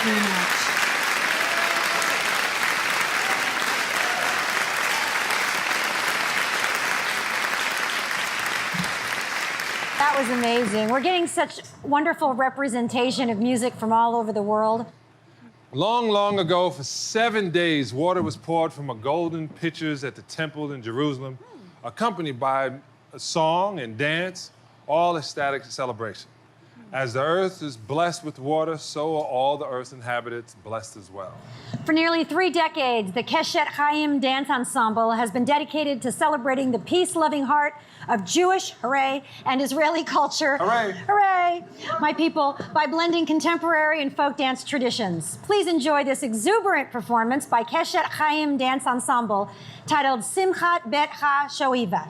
very much. That was amazing. We're getting such wonderful representation of music from all over the world. Long, long ago, for 7 days, water was poured from a golden pitchers at the temple in Jerusalem, accompanied by a song and dance, all ecstatic celebration. As the earth is blessed with water, so are all the earth's inhabitants blessed as well. For nearly 3 decades, the Keshet Chaim Dance Ensemble has been dedicated to celebrating the peace-loving heart of Jewish, hooray, and Israeli culture. Hooray! Hooray! My people, by blending contemporary and folk dance traditions. Please enjoy this exuberant performance by Keshet Chaim Dance Ensemble titled Simchat Bet Ha Shoiva.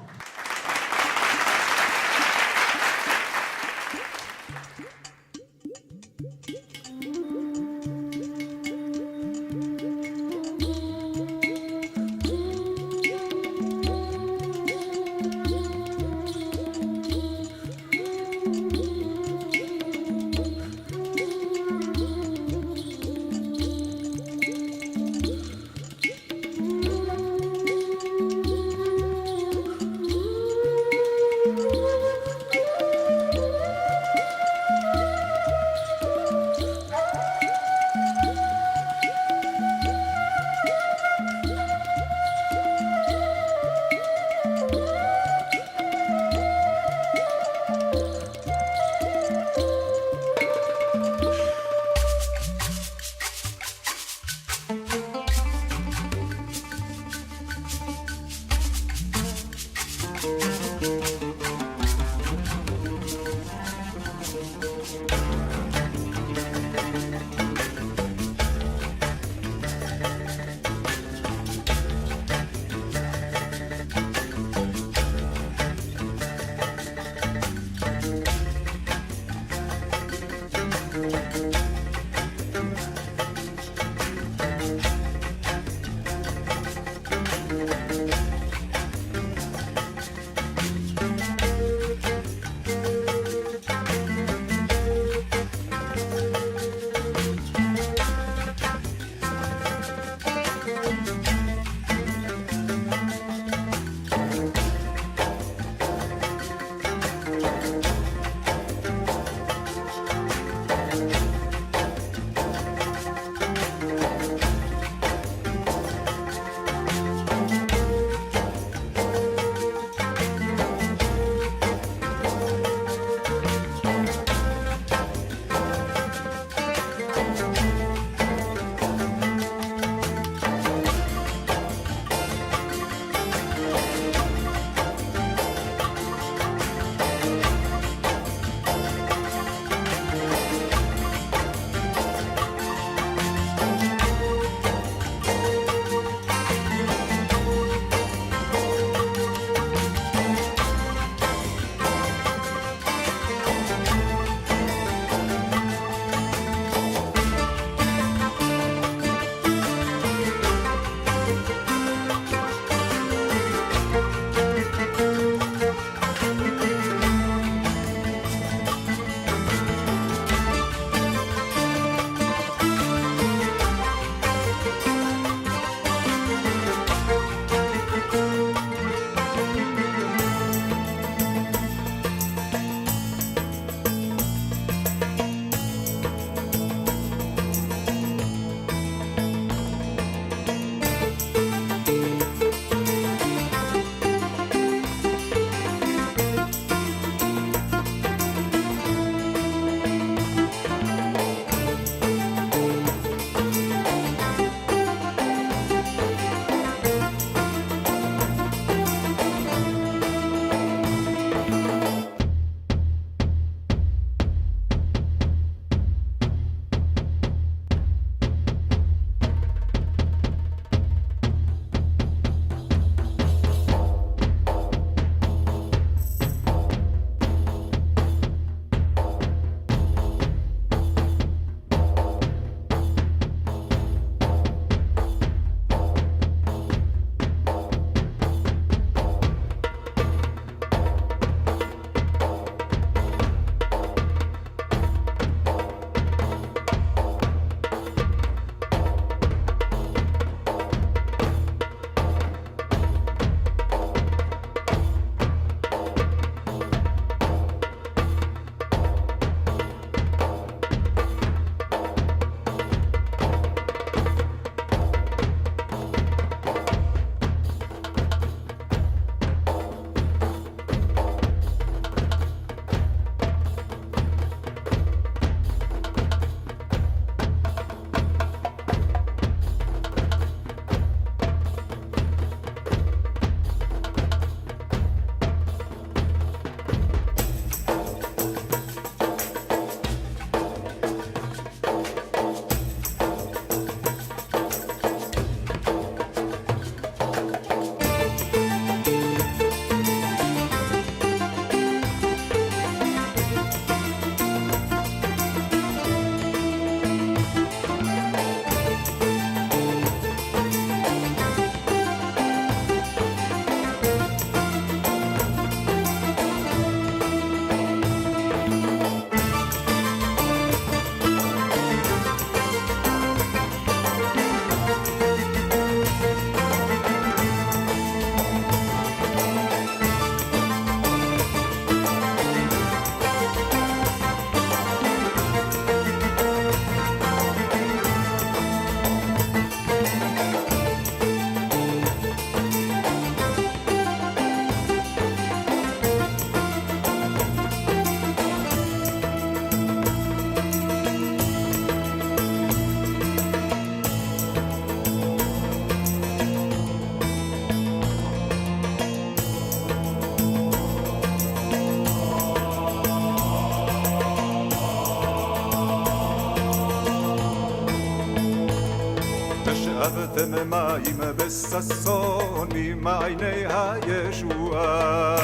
ושאבתם מים בששון ממעייני הישועה.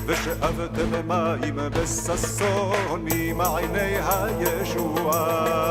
ושאבתם מים בששון ממעייני הישועה.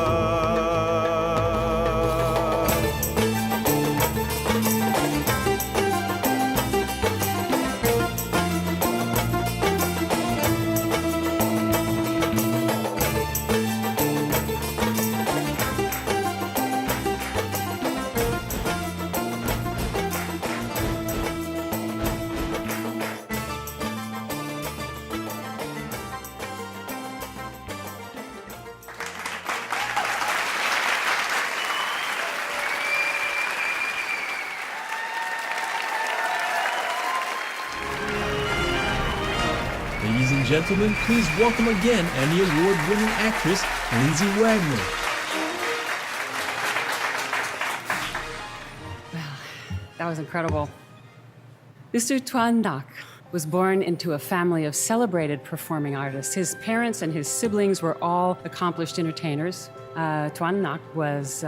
Ladies and gentlemen, please welcome again Emmy Award-winning actress Lindsay Wagner. That was incredible. Mr. Tuan Ngoc was born into a family of celebrated performing artists. His parents and his siblings were all accomplished entertainers. Tuan Ngoc was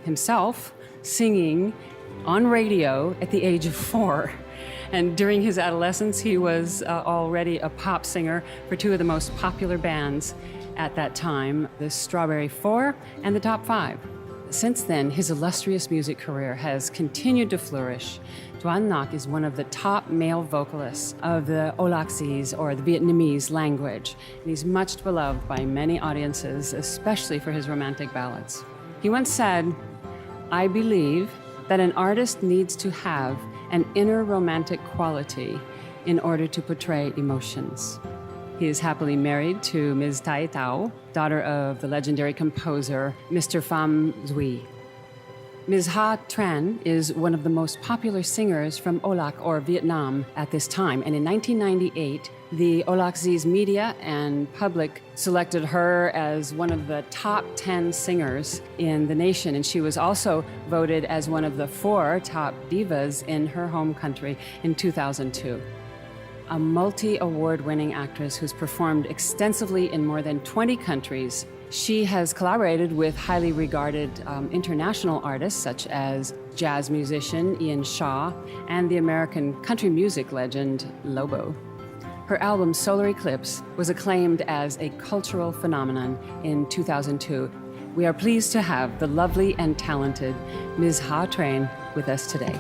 himself singing on radio at the age of 4. And during his adolescence, he was already a pop singer for two of the most popular bands at that time, the Strawberry Four and the Top Five. Since then, his illustrious music career has continued to flourish. Tuan Ngoc is one of the top male vocalists of the Olaxese, or the Vietnamese language. And he's much beloved by many audiences, especially for his romantic ballads. He once said, "I believe that an artist needs to have an inner romantic quality in order to portray emotions." He is happily married to Ms. Tai Tao, daughter of the legendary composer Mr. Pham Duy. Ms. Ha Tran is one of the most popular singers from Olac, or Vietnam, at this time. And in 1998, the Olaxese media and public selected her as one of the top 10 singers in the nation. And she was also voted as one of the 4 top divas in her home country in 2002. A multi-award-winning actress who's performed extensively in more than 20 countries. She has collaborated with highly regarded international artists such as jazz musician Ian Shaw and the American country music legend Lobo. Her album Solar Eclipse was acclaimed as a cultural phenomenon in 2002. We are pleased to have the lovely and talented Ms. Ha Tran with us today.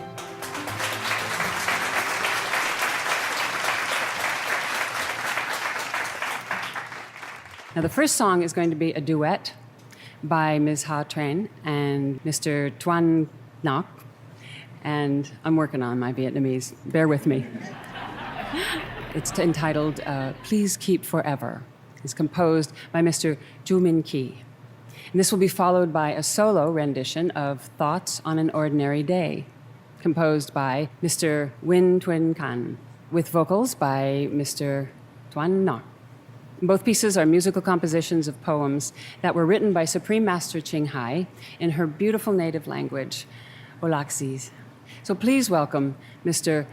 Now, the first song is going to be a duet by Ms. Ha Tran and Mr. Tuan Ngoc, and I'm working on my Vietnamese. Bear with me. It's entitled Please Keep Forever. It's composed by Mr. Ju Min Ki. And this will be followed by a solo rendition of Thoughts on an Ordinary Day, composed by Mr. Win Tuen Can, with vocals by Mr. Tuan Ngoc. Both pieces are musical compositions of poems that were written by Supreme Master Ching Hai in her beautiful native language, Olaxese. So please welcome Mr.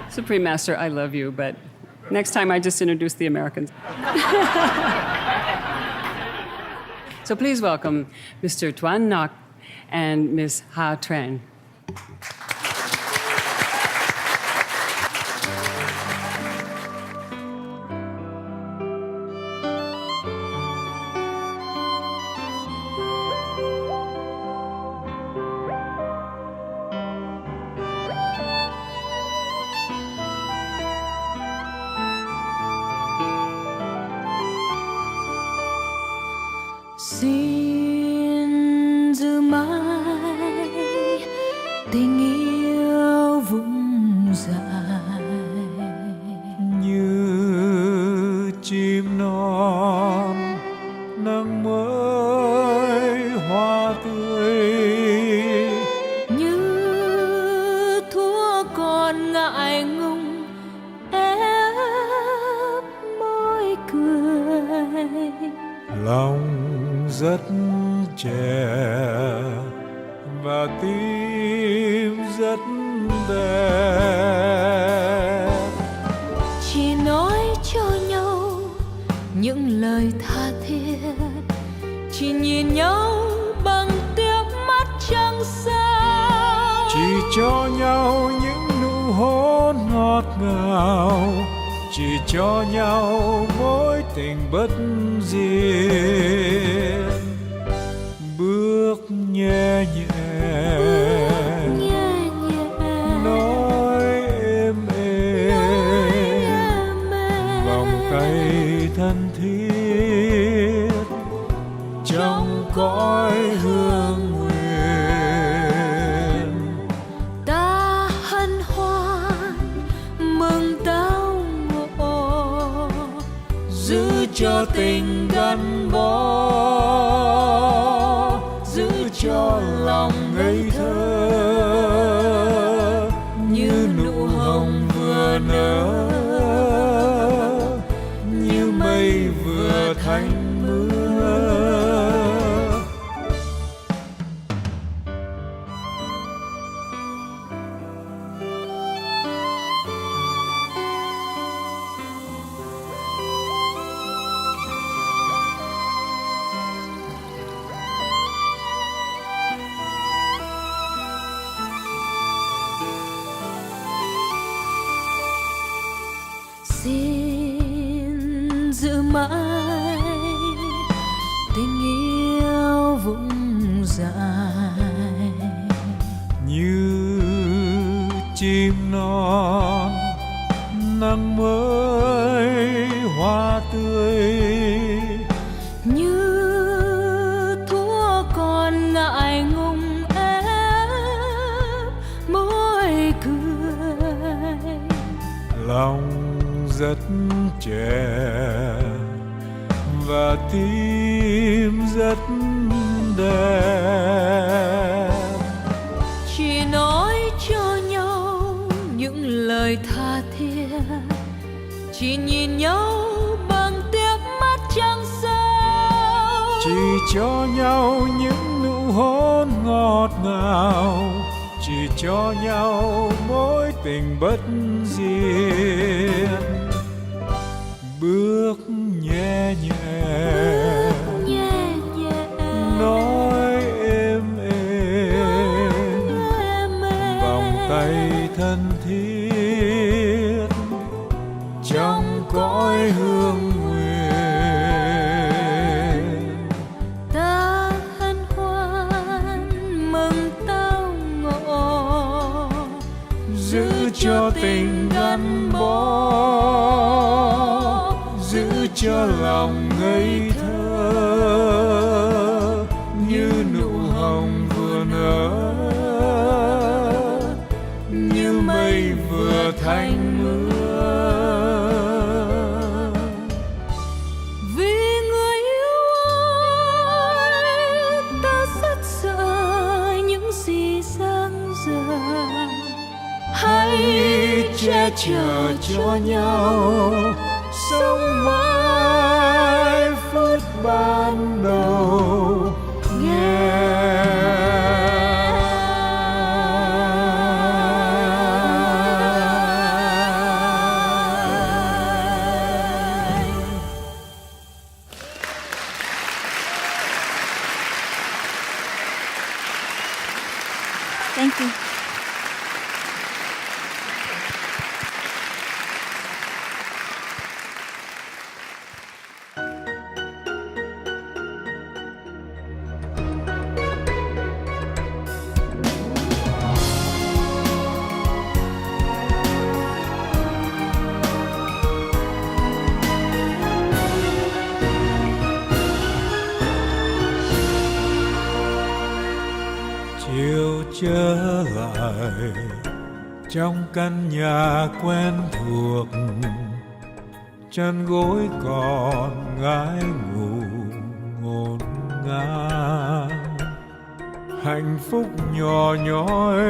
Supreme Master, I love you, but next time I just introduce the Americans. So please welcome Mr. Tuan Ngoc and Ms. Ha Tran. Xin giữ mãi tình yêu vùng dài như chim non nắng mới hoa tươi, như thuở còn ngại ngùng ép môi cười. lòng rất trẻ và tim rất đẹp. Chỉ nói những lời tha thiết, chỉ nhìn nhau bằng tia mắt trăng sao. Chỉ cho nhau những nụ hôn ngọt ngào, chỉ cho nhau mối tình bất diệt. Bước nhẹ nhẹ, nói êm êm, vòng tay thân thiết trong cõi hương nguyện. Ta hân hoan mừng tao ngộ, giữ cho tình gắn bó, giữ cho lòng ngây thơ như nụ hồng vừa nở, như mây vừa thành mưa. Xin giữ mãi tình yêu vững dài, như chim non nắng mới hoa tươi, như thuở còn ngại ngùng ép môi cười. lòng rất trẻ và tim rất đẹp. Chỉ nói cho nhau những lời tha thiết, chỉ nhìn nhau bằng tia mắt trăng sao. Chỉ cho nhau những nụ hôn ngọt ngào, chỉ cho nhau mối tình bất diệt. Bước nhẹ nhẹ, nói êm êm, vòng tay thân thiết trong cõi hương nguyện. Ta hân hoan mừng tao ngộ, giữ cho tình gắn bó, giữ cho lòng ngây thơ như nụ hồng vừa nở, như mây vừa thành mưa. vì người yêu ơi, ta rất sợ những gì dang dở. Hãy che chở cho nhau, sống mãi phút ban đầu Thank you. chiều trở lại trong căn nhà quen thuộc, chân gối còn ngái ngủ ngổn ngang. Hạnh phúc nhỏ nhói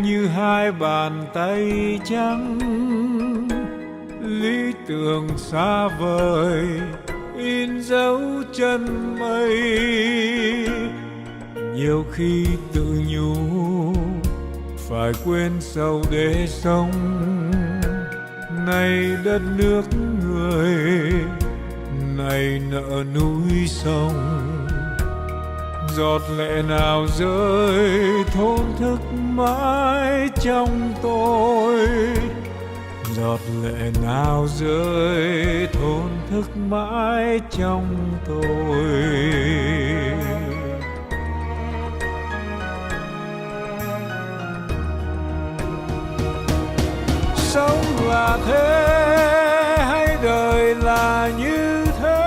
như hai bàn tay trắng, lý tưởng xa vời in dấu chân mây. Nhiều khi tự nhủ phải quên sâu để sống, nay đất nước người, này này nợ núi sông, giọt lệ nào rơi thổn thức mãi trong tôi, giọt lệ nào rơi thổn thức mãi trong tôi. Sống là thế hay đời là như thế,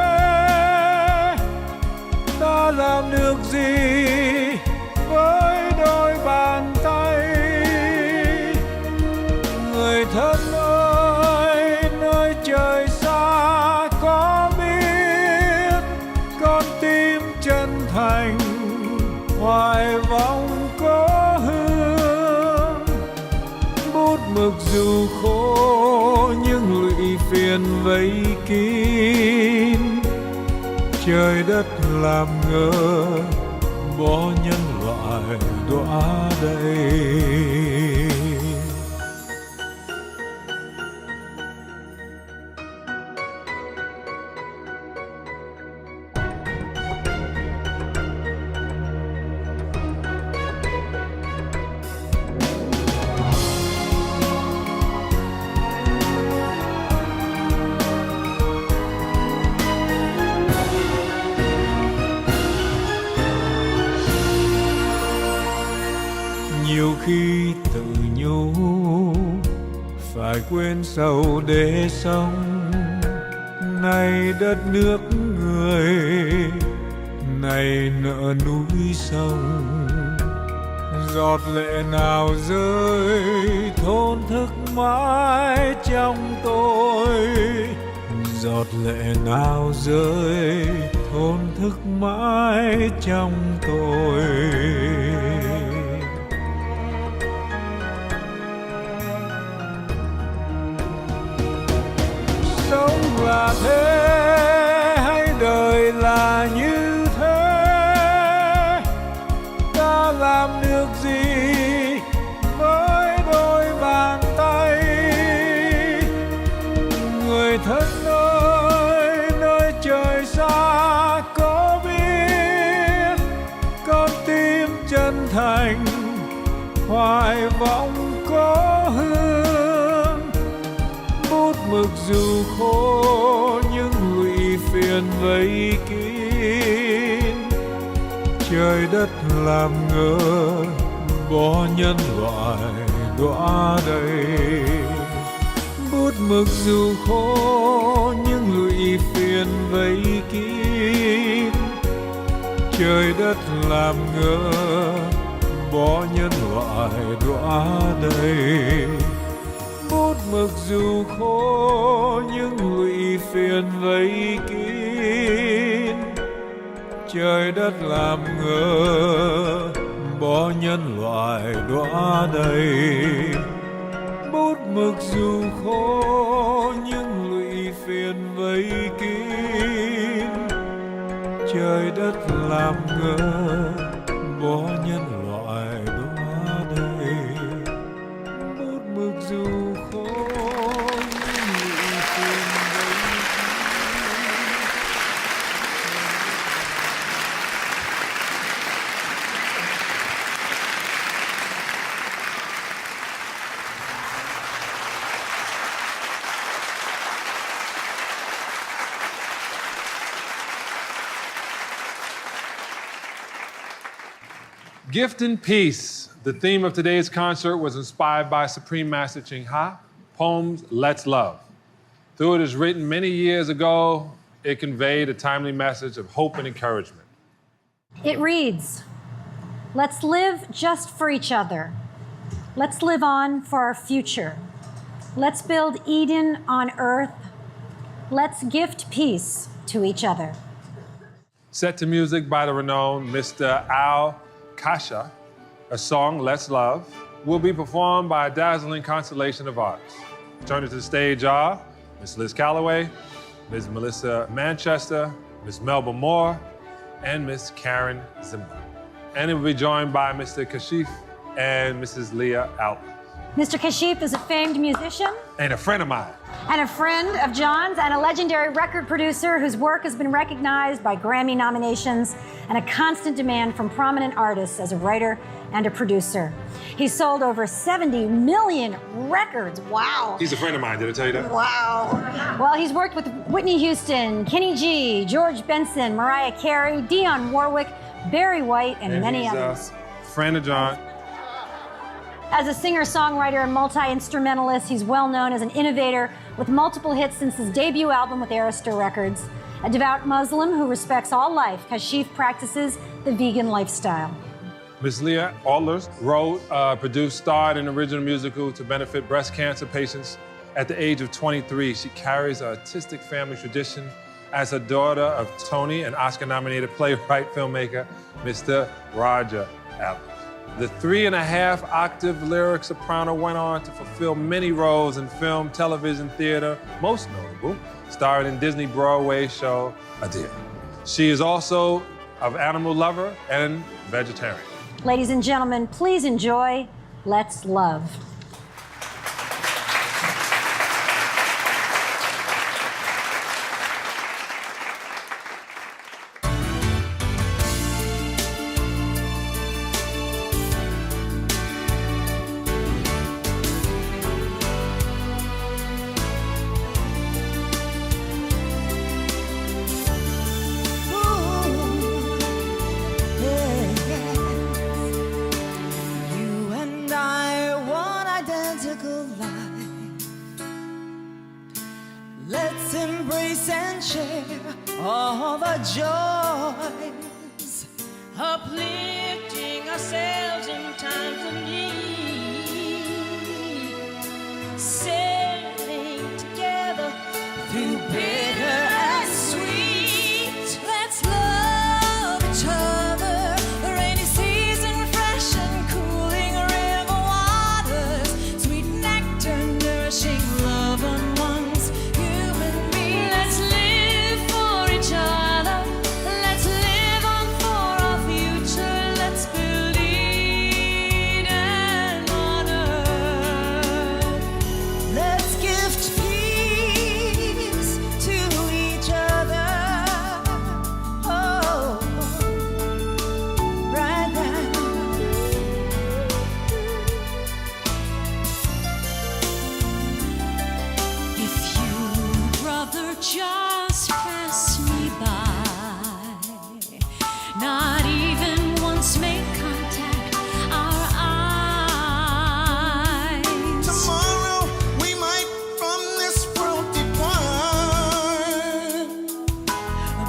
ta làm được gì với đôi bàn tay? Người thân ơi, nơi trời xa có biết con tim chân thành hoài vọng có hương. Bút mực dù khô nhưng lụy phiền vây kín, trời đất làm ngơ bỏ nhân loại đọa đầy. Nhiều khi tự nhủ phải quên sầu để sống, này đất nước người, này nợ núi sông, giọt lệ nào rơi thổn thức mãi trong tôi, giọt lệ nào rơi thổn thức mãi trong tôi. Sống là thế hay đời là như thế, ta làm được gì với đôi bàn tay? Người thân ơi, nơi trời xa có biết con tim chân thành hoài vọng có hương. Bút mực dù khô nhưng lụy phiền vây kín, trời đất làm ngơ bỏ nhân loại đọa đầy. Bút mực dù khô nhưng lụy phiền vây kín, trời đất làm ngơ bỏ nhân loại đọa đầy. Bút mực dù khô nhưng lụy phiền vây kín, trời đất làm ngơ bỏ nhân loại đọa đầy. Bút mực dù khô nhưng lụy phiền vây kín, trời đất làm ngơ bỏ nhân loại đọa đầy. Bút mực dù Gift and Peace. The theme of today's concert was inspired by Supreme Master Ching Ha, poems Let's Love. Though it was written many years ago, it conveyed a timely message of hope and encouragement. It reads, let's live just for each other. Let's live on for our future. Let's build Eden on earth. Let's gift peace to each other. Set to music by the renowned Mr. Al Kasha, a song, Let's Love, will be performed by a dazzling constellation of artists. Returning to the stage are Ms. Liz Calloway, Ms. Melissa Manchester, Ms. Melba Moore, and Ms. Karen Zimmer. And it will be joined by Mr. Kashif and Mrs. Leah Albert. Mr. Kashif is a famed musician And a friend of mine. and a friend of John's and a legendary record producer whose work has been recognized by Grammy nominations and a constant demand from prominent artists as a writer and a producer. He's sold over 70 million records. Wow. He's a friend of mine, did I tell you that? Wow. Well, he's worked with Whitney Houston, Kenny G, George Benson, Mariah Carey, Dionne Warwick, Barry White, and many he's others. a friend of John. As a singer-songwriter and multi-instrumentalist, he's well known as an innovator with multiple hits since his debut album with Arista Records. A devout Muslim who respects all life, Kashif practices the vegan lifestyle. Miss Leah Alders wrote, produced, starred in an original musical to benefit breast cancer patients. At the age of 23, she carries an artistic family tradition as a daughter of Tony and Oscar-nominated playwright, filmmaker, Mr. Roger Albert. The 3.5-octave lyric soprano went on to fulfill many roles in film, television, theater, most notable, starring in Disney Broadway show Adele. She is also an animal lover and vegetarian. Ladies and gentlemen, please enjoy Let's Love. You and I, one identical life. Let's embrace and share all the joys, uplifting ourselves in times of need, sailing together through bitter and sweet. Let's love each other. The rainy season, fresh and cooling river waters, sweet nectar, nourishing love amongst human beings. Let's live for each other. Let's live on for our future. Let's believe and honor. Let's gift peace to each other. Oh, right now. If you, brother, just pass me by, not even once make contact our eyes. Tomorrow we might from this world depart.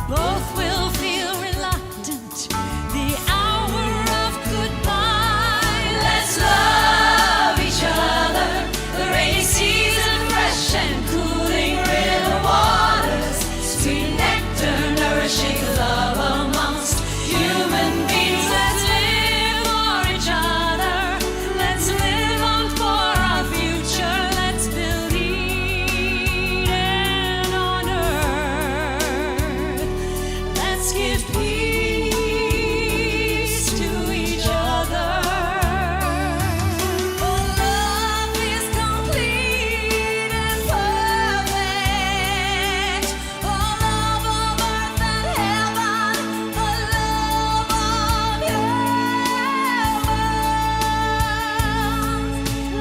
Both will feel reluctant the hour of goodbye. Let's love each other. The rainy season, fresh and cooling river waters, sweet nectar, nourishing love amongst human beings. Let's live for each other. Let's live on for our future. Let's build Eden on earth. Let's give peace to each other. For love is complete and perfect. For love of earth and heaven. For love of heaven.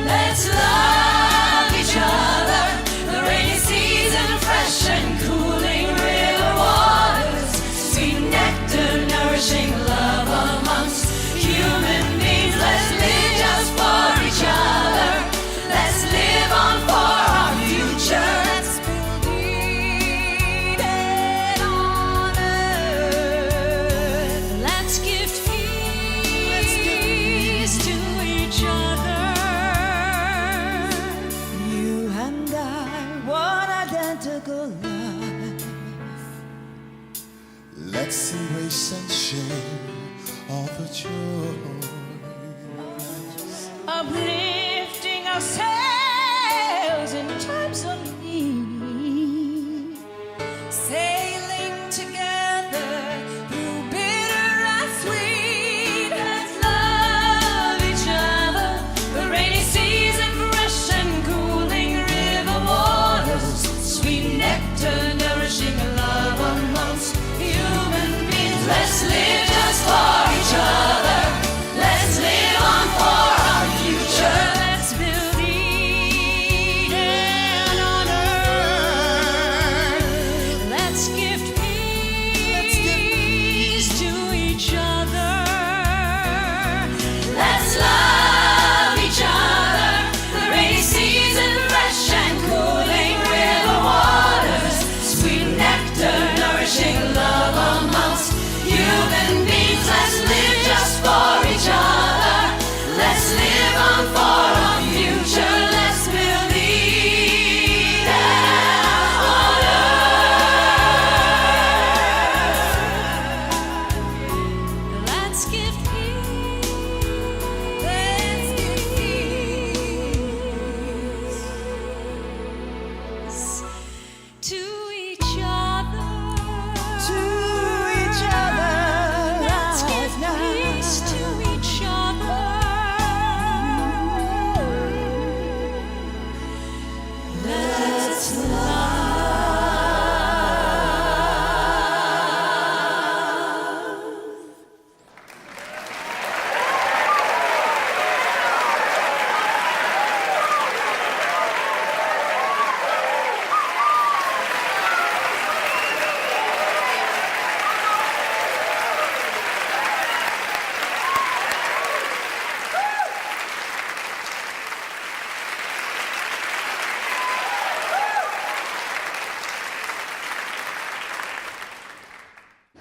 Let's love each other. The rainy season, fresh and cooling river waters, sweet nectar, nourishing love amongst human beings. Let's live just for each other. Let's live on for our future. Let's build Eden on earth. Let's give peace to each other. You and I, one identical life. Let's embrace and share all the joys. Uplifting ourselves in times of need, sailing together through bitter and sweet. Let's love each other. The rainy season,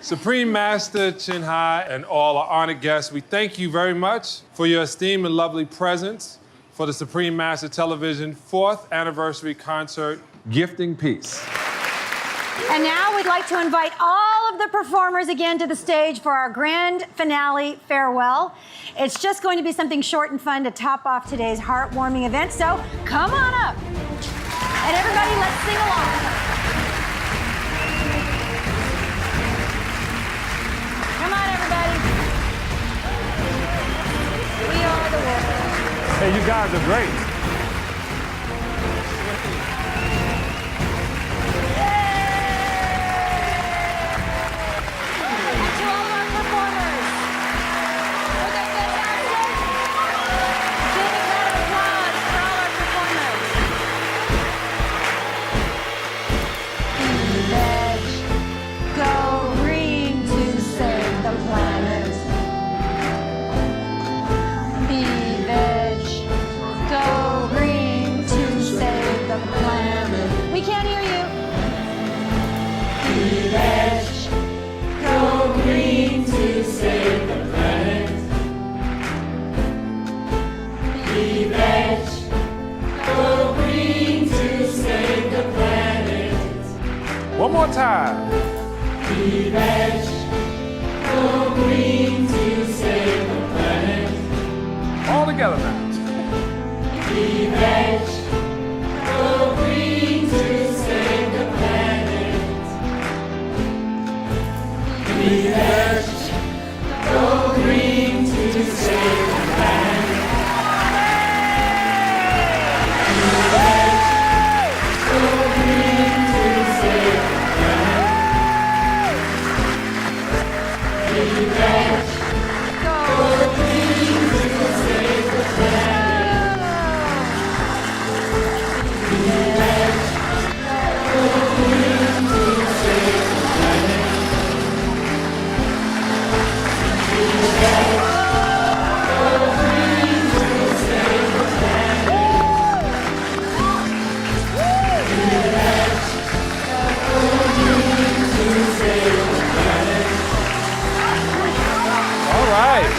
Supreme Master Chin Hai and all our honored guests, we thank you very much for your esteemed and lovely presence for the Supreme Master Television 4th Anniversary Concert, Gifting Peace. And now we'd like to invite all of the performers again to the stage for our grand finale farewell. It's just going to be something short and fun to top off today's heartwarming event, so come on up. And everybody, let's sing along. Come on, everybody. We are the world. Hey, you guys are great. One more time. Be veg, go green to save the planet. All together now. Be veg, go green to save the planet. Be veg, go green to save the planet. Be veg, go green to save the planet. Be veg, go green to save the planet. Be veg, go green to save the planet. Be veg, go green to save the planet. Be veg, go green to save the planet. All right.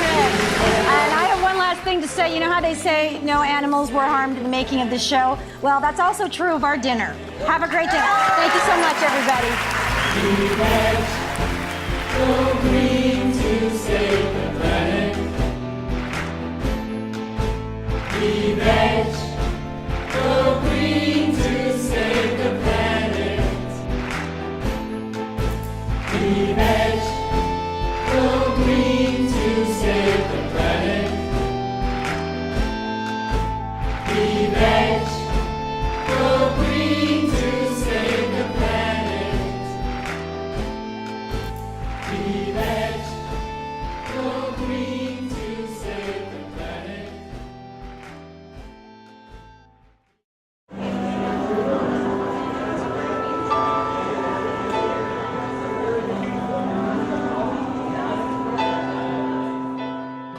And I have one last thing to say. You know how they say no animals were harmed in the making of this show? Well, that's also true of our dinner. Have a great dinner. Thank you so much, everybody. Be veg, go green to save the planet. Be veg, go green to save the planet. Be veg, go green to save the planet. Be veg, go green to save the planet. Be veg, go green to save the planet.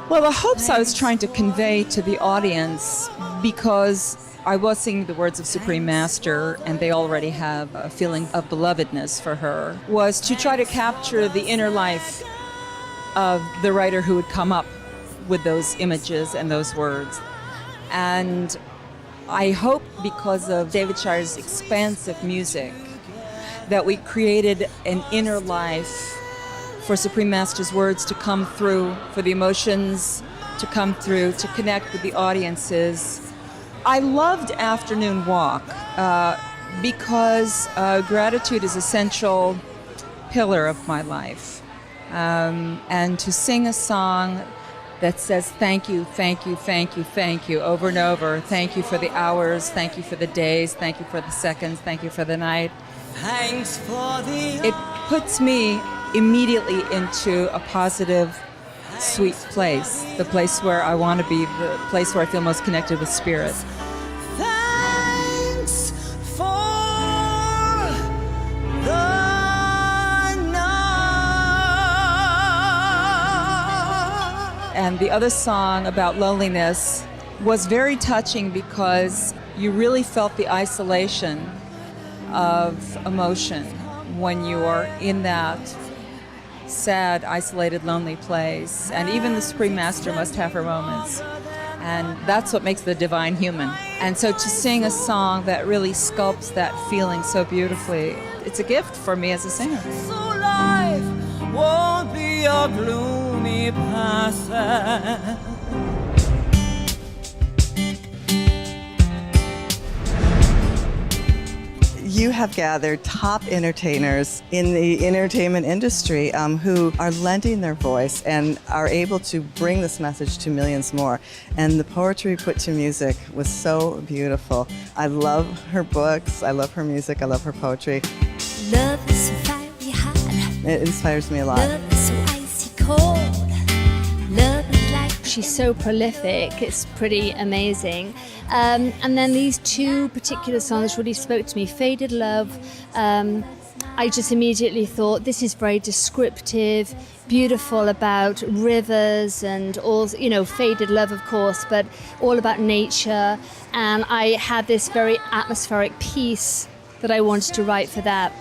Well, the hopes I was trying to convey to the audience, because I was singing the words of Supreme Master and they already have a feeling of belovedness for her, was to try to capture the inner life of the writer who would come up with those images and those words. And I hope, because of David Shire's expansive music, that we created an inner life for Supreme Master's words to come through, for the emotions to come through, to connect with the audiences. I loved Afternoon Walk because gratitude is an essential pillar of my life. And to sing a song that says thank you, thank you, thank you, thank you, over and over. Thank you for the hours, thank you for the days, thank you for the seconds, thank you for the night. Thanks for the It puts me immediately into a positive, sweet place, the place where I want to be, the place where I feel most connected with spirit. thanks for the night. And the other song about loneliness was very touching because you really felt the isolation of emotion when you are in that sad, isolated, lonely place. And even the Supreme Master must have her moments. And that's what makes the divine human. And so to sing a song that really sculpts that feeling so beautifully, it's a gift for me as a singer. So life won't be a gloomy passage. You have gathered top entertainers in the entertainment industry who are lending their voice and are able to bring this message to millions more. And the poetry put to music was so beautiful. I love her books, I love her music, I love her poetry. Love is so fiery hot. It inspires me a lot. Love is so icy cold. Love is like She's so prolific, it's pretty amazing. And then these two particular songs really spoke to me. Faded Love, I just immediately thought this is very descriptive, beautiful about rivers and all, you know, faded love, of course, but all about nature. And I had this very atmospheric piece that I wanted to write for that.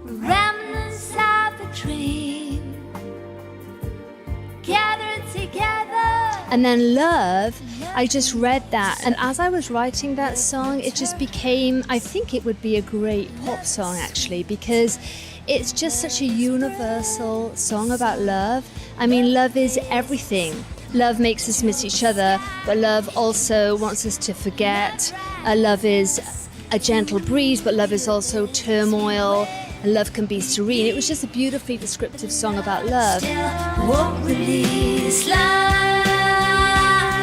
remnants of a dream gathered together. And then Love, I just read that, and as I was writing that song, it just became, I think it would be a great pop song actually, because it's just such a universal song about love. I mean, love is everything. Love makes us miss each other, but love also wants us to forget. Love is a gentle breeze, but love is also turmoil, and love can be serene. It was just a beautifully descriptive song about love. Walk with these love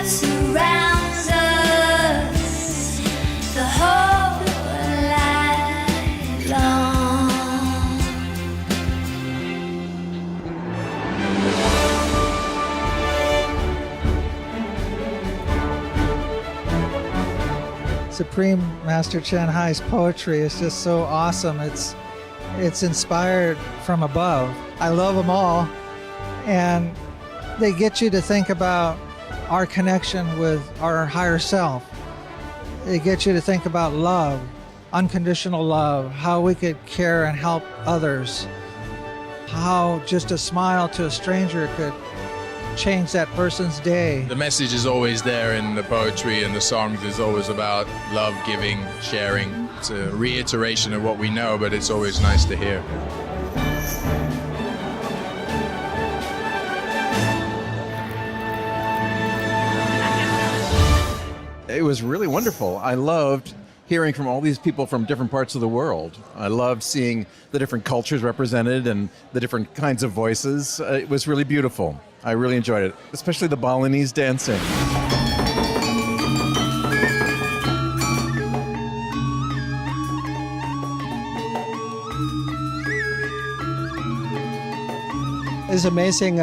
surrounds us the whole life long. Supreme Master Chen Hai's poetry is just so awesome. It's inspired from above. I love them all, and they get you to think about our connection with our higher self. They get you to think about love, unconditional love, how we could care and help others, how just a smile to a stranger could change that person's day. The message is always there in the poetry, and the songs is always about love, giving, sharing. It's a reiteration of what we know, but it's always nice to hear. It was really wonderful. I loved hearing from all these people from different parts of the world. I loved seeing the different cultures represented and the different kinds of voices. It was really beautiful. I really enjoyed it, especially the Balinese dancing. It's amazing.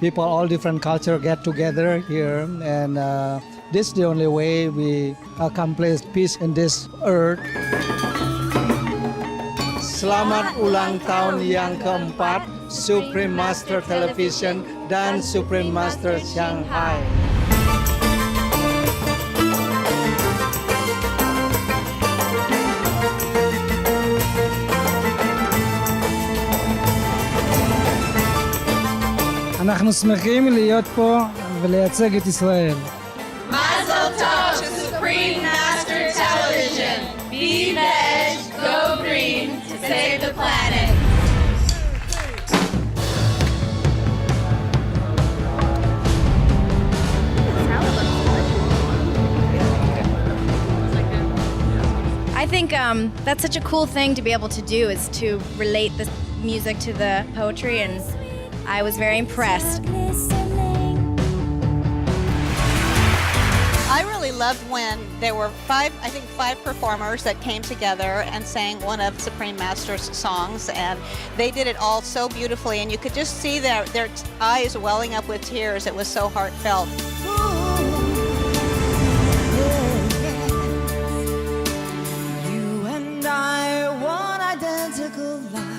People, all different culture get together here, and this is the only way we accomplish peace in this earth. Selamat ulang tahun yang keempat, Supreme Master Television dan Supreme Master Shanghai. אנחנו שמחים להיות פה ולייצג את ישראל. Mazel tov to Supreme Master Television. Be the edge, go green to save the planet. I think that's such a cool thing to be able to do, is to relate the music to the poetry, and I was very impressed. I really loved when there were five performers that came together and sang one of Supreme Master's songs, and they did it all so beautifully, and you could just see their eyes welling up with tears. It was so heartfelt. You and I, one identical life.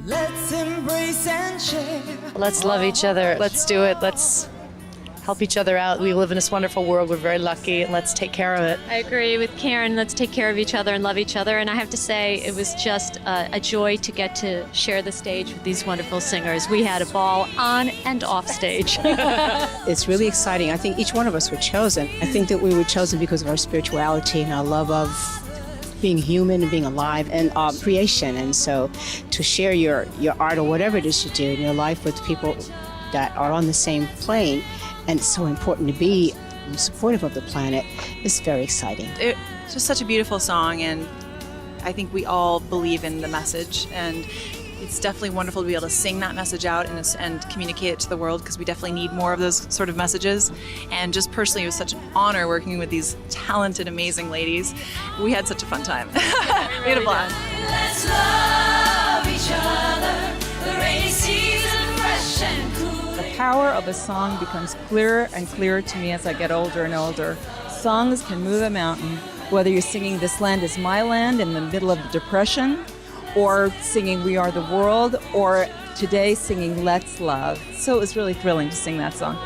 Let's embrace and share. Let's love each other. Let's do it. Let's help each other out. We live in this wonderful world. We're very lucky, and let's take care of it. I agree with Karen. Let's take care of each other and love each other. And I have to say, it was just a joy to get to share the stage with these wonderful singers. We had a ball on and off stage. It's really exciting. I think each one of us were chosen. I think that we were chosen because of our spirituality and our love of being human and being alive and creation. And so to share your art or whatever it is you do in your life with people that are on the same plane, and it's so important to be supportive of the planet, is very exciting. It's just such a beautiful song, and I think we all believe in the message, and it's definitely wonderful to be able to sing that message out and communicate it to the world, because we definitely need more of those sort of messages. And just personally, it was such an honor working with these talented, amazing ladies. We had such a fun time. We had a blast. Let's love each other. The rainy season fresh and cool. The power of a song becomes clearer and clearer to me as I get older and older. Songs can move a mountain, whether you're singing This Land Is My Land in the middle of the Depression, or singing We Are the World, or today singing Let's Love. So it was really thrilling to sing that song.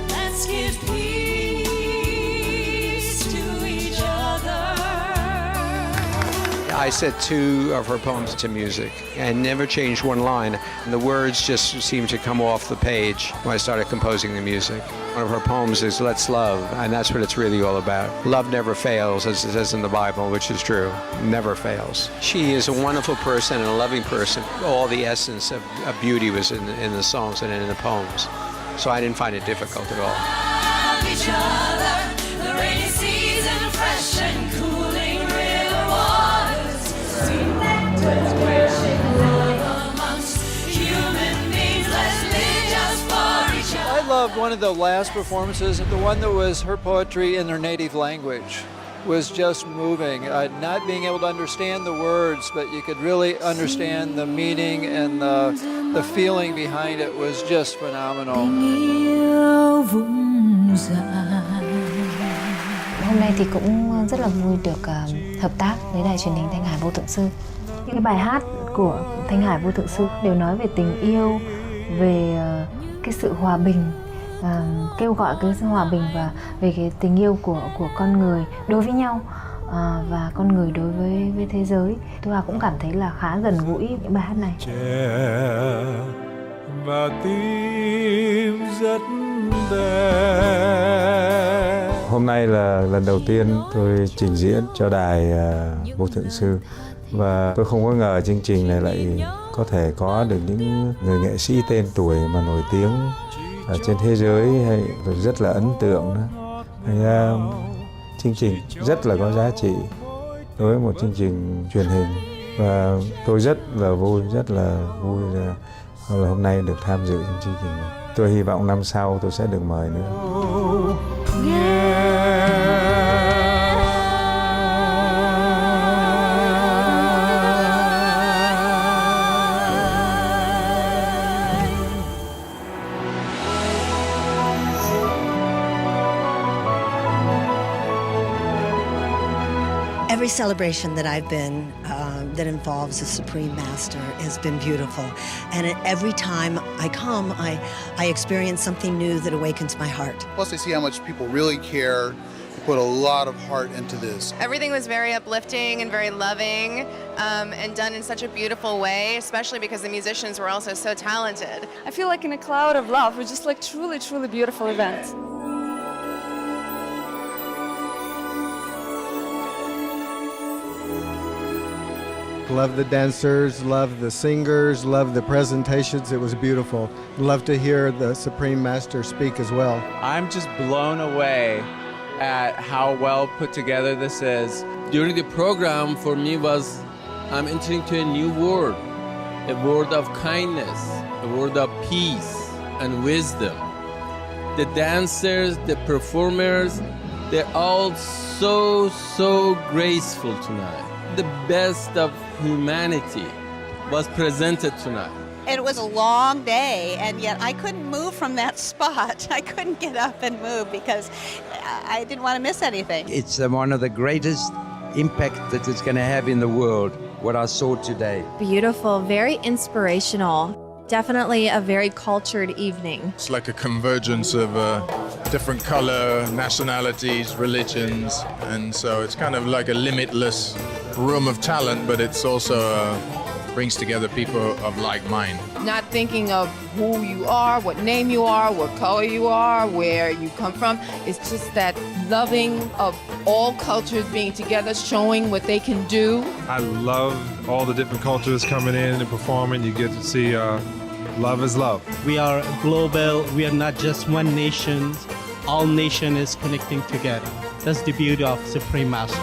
Let's give peace to each other. I set 2 of her poems to music and never changed one line. And the words just seemed to come off the page when I started composing the music. One of her poems is Let's Love, and that's what it's really all about. Love never fails, as it says in the Bible, which is true. Never fails. She is a wonderful person and a loving person. All the essence of beauty was in the songs and in the poems. So I didn't find it difficult at all. Love each other. The rainy season fresh and cooling river waters. Sweet nectar's gushing love amongst human beings. Let's live just for each other. I loved one of the last performances, the one that was her poetry in their native language. Was just moving. Not being able to understand the words, but you could really understand the meaning and the feeling behind it was just phenomenal. Hôm nay thì cũng rất là vui được hợp tác với đài truyền hình Thanh Hải Vô Thượng Sư. Những cái bài hát của Thanh Hải Vô Thượng Sư đều nói về tình yêu, về cái sự hòa bình, kêu gọi cái sự hòa bình và về cái tình yêu của con người đối với nhau và con người đối với thế giới. Tôi cũng cảm thấy là khá gần gũi những bài hát này. Và tim rất đẹp. Hôm nay là lần đầu tiên tôi trình diễn cho đài Vô Thượng Sư, và tôi không có ngờ chương trình này lại có thể có được những người nghệ sĩ tên tuổi mà nổi tiếng ở trên thế giới, hay rất là ấn tượng đó. Chương trình rất là có giá trị đối với một chương trình truyền hình, và tôi rất là vui là hôm nay được tham dự chương trình này. Tôi hy vọng năm sau tôi sẽ được mời nữa. Every celebration that I've been that involves a Supreme Master has been beautiful. And every time I come, I experience something new that awakens my heart. Plus, I see how much people really care. They put a lot of heart into this. Everything was very uplifting and very loving and done in such a beautiful way, especially because the musicians were also so talented. I feel like in a cloud of love. It was just like truly, truly beautiful event. Love the dancers, love the singers, love the presentations. It was beautiful. Love to hear the Supreme Master speak as well. I'm just blown away at how well put together this is. During the program, for me I'm entering to a new world, a world of kindness, a world of peace and wisdom. The dancers, the performers, they're all so graceful tonight. The best of humanity was presented tonight. It was a long day, and yet I couldn't move from that spot. I couldn't get up and move because I didn't want to miss anything. It's one of the greatest impact that it's going to have in the world, what I saw today. Beautiful, very inspirational. Definitely a very cultured evening. It's like a convergence of different color, nationalities, religions, and so it's kind of like a limitless room of talent, but it's also brings together people of like mind. Not thinking of who you are, what name you are, what color you are, where you come from. It's just that loving of all cultures being together, showing what they can do. I love all the different cultures coming in and performing. You get to see love is love. We are global. We are not just one nation. All nation is connecting together. That's the beauty of Supreme Master.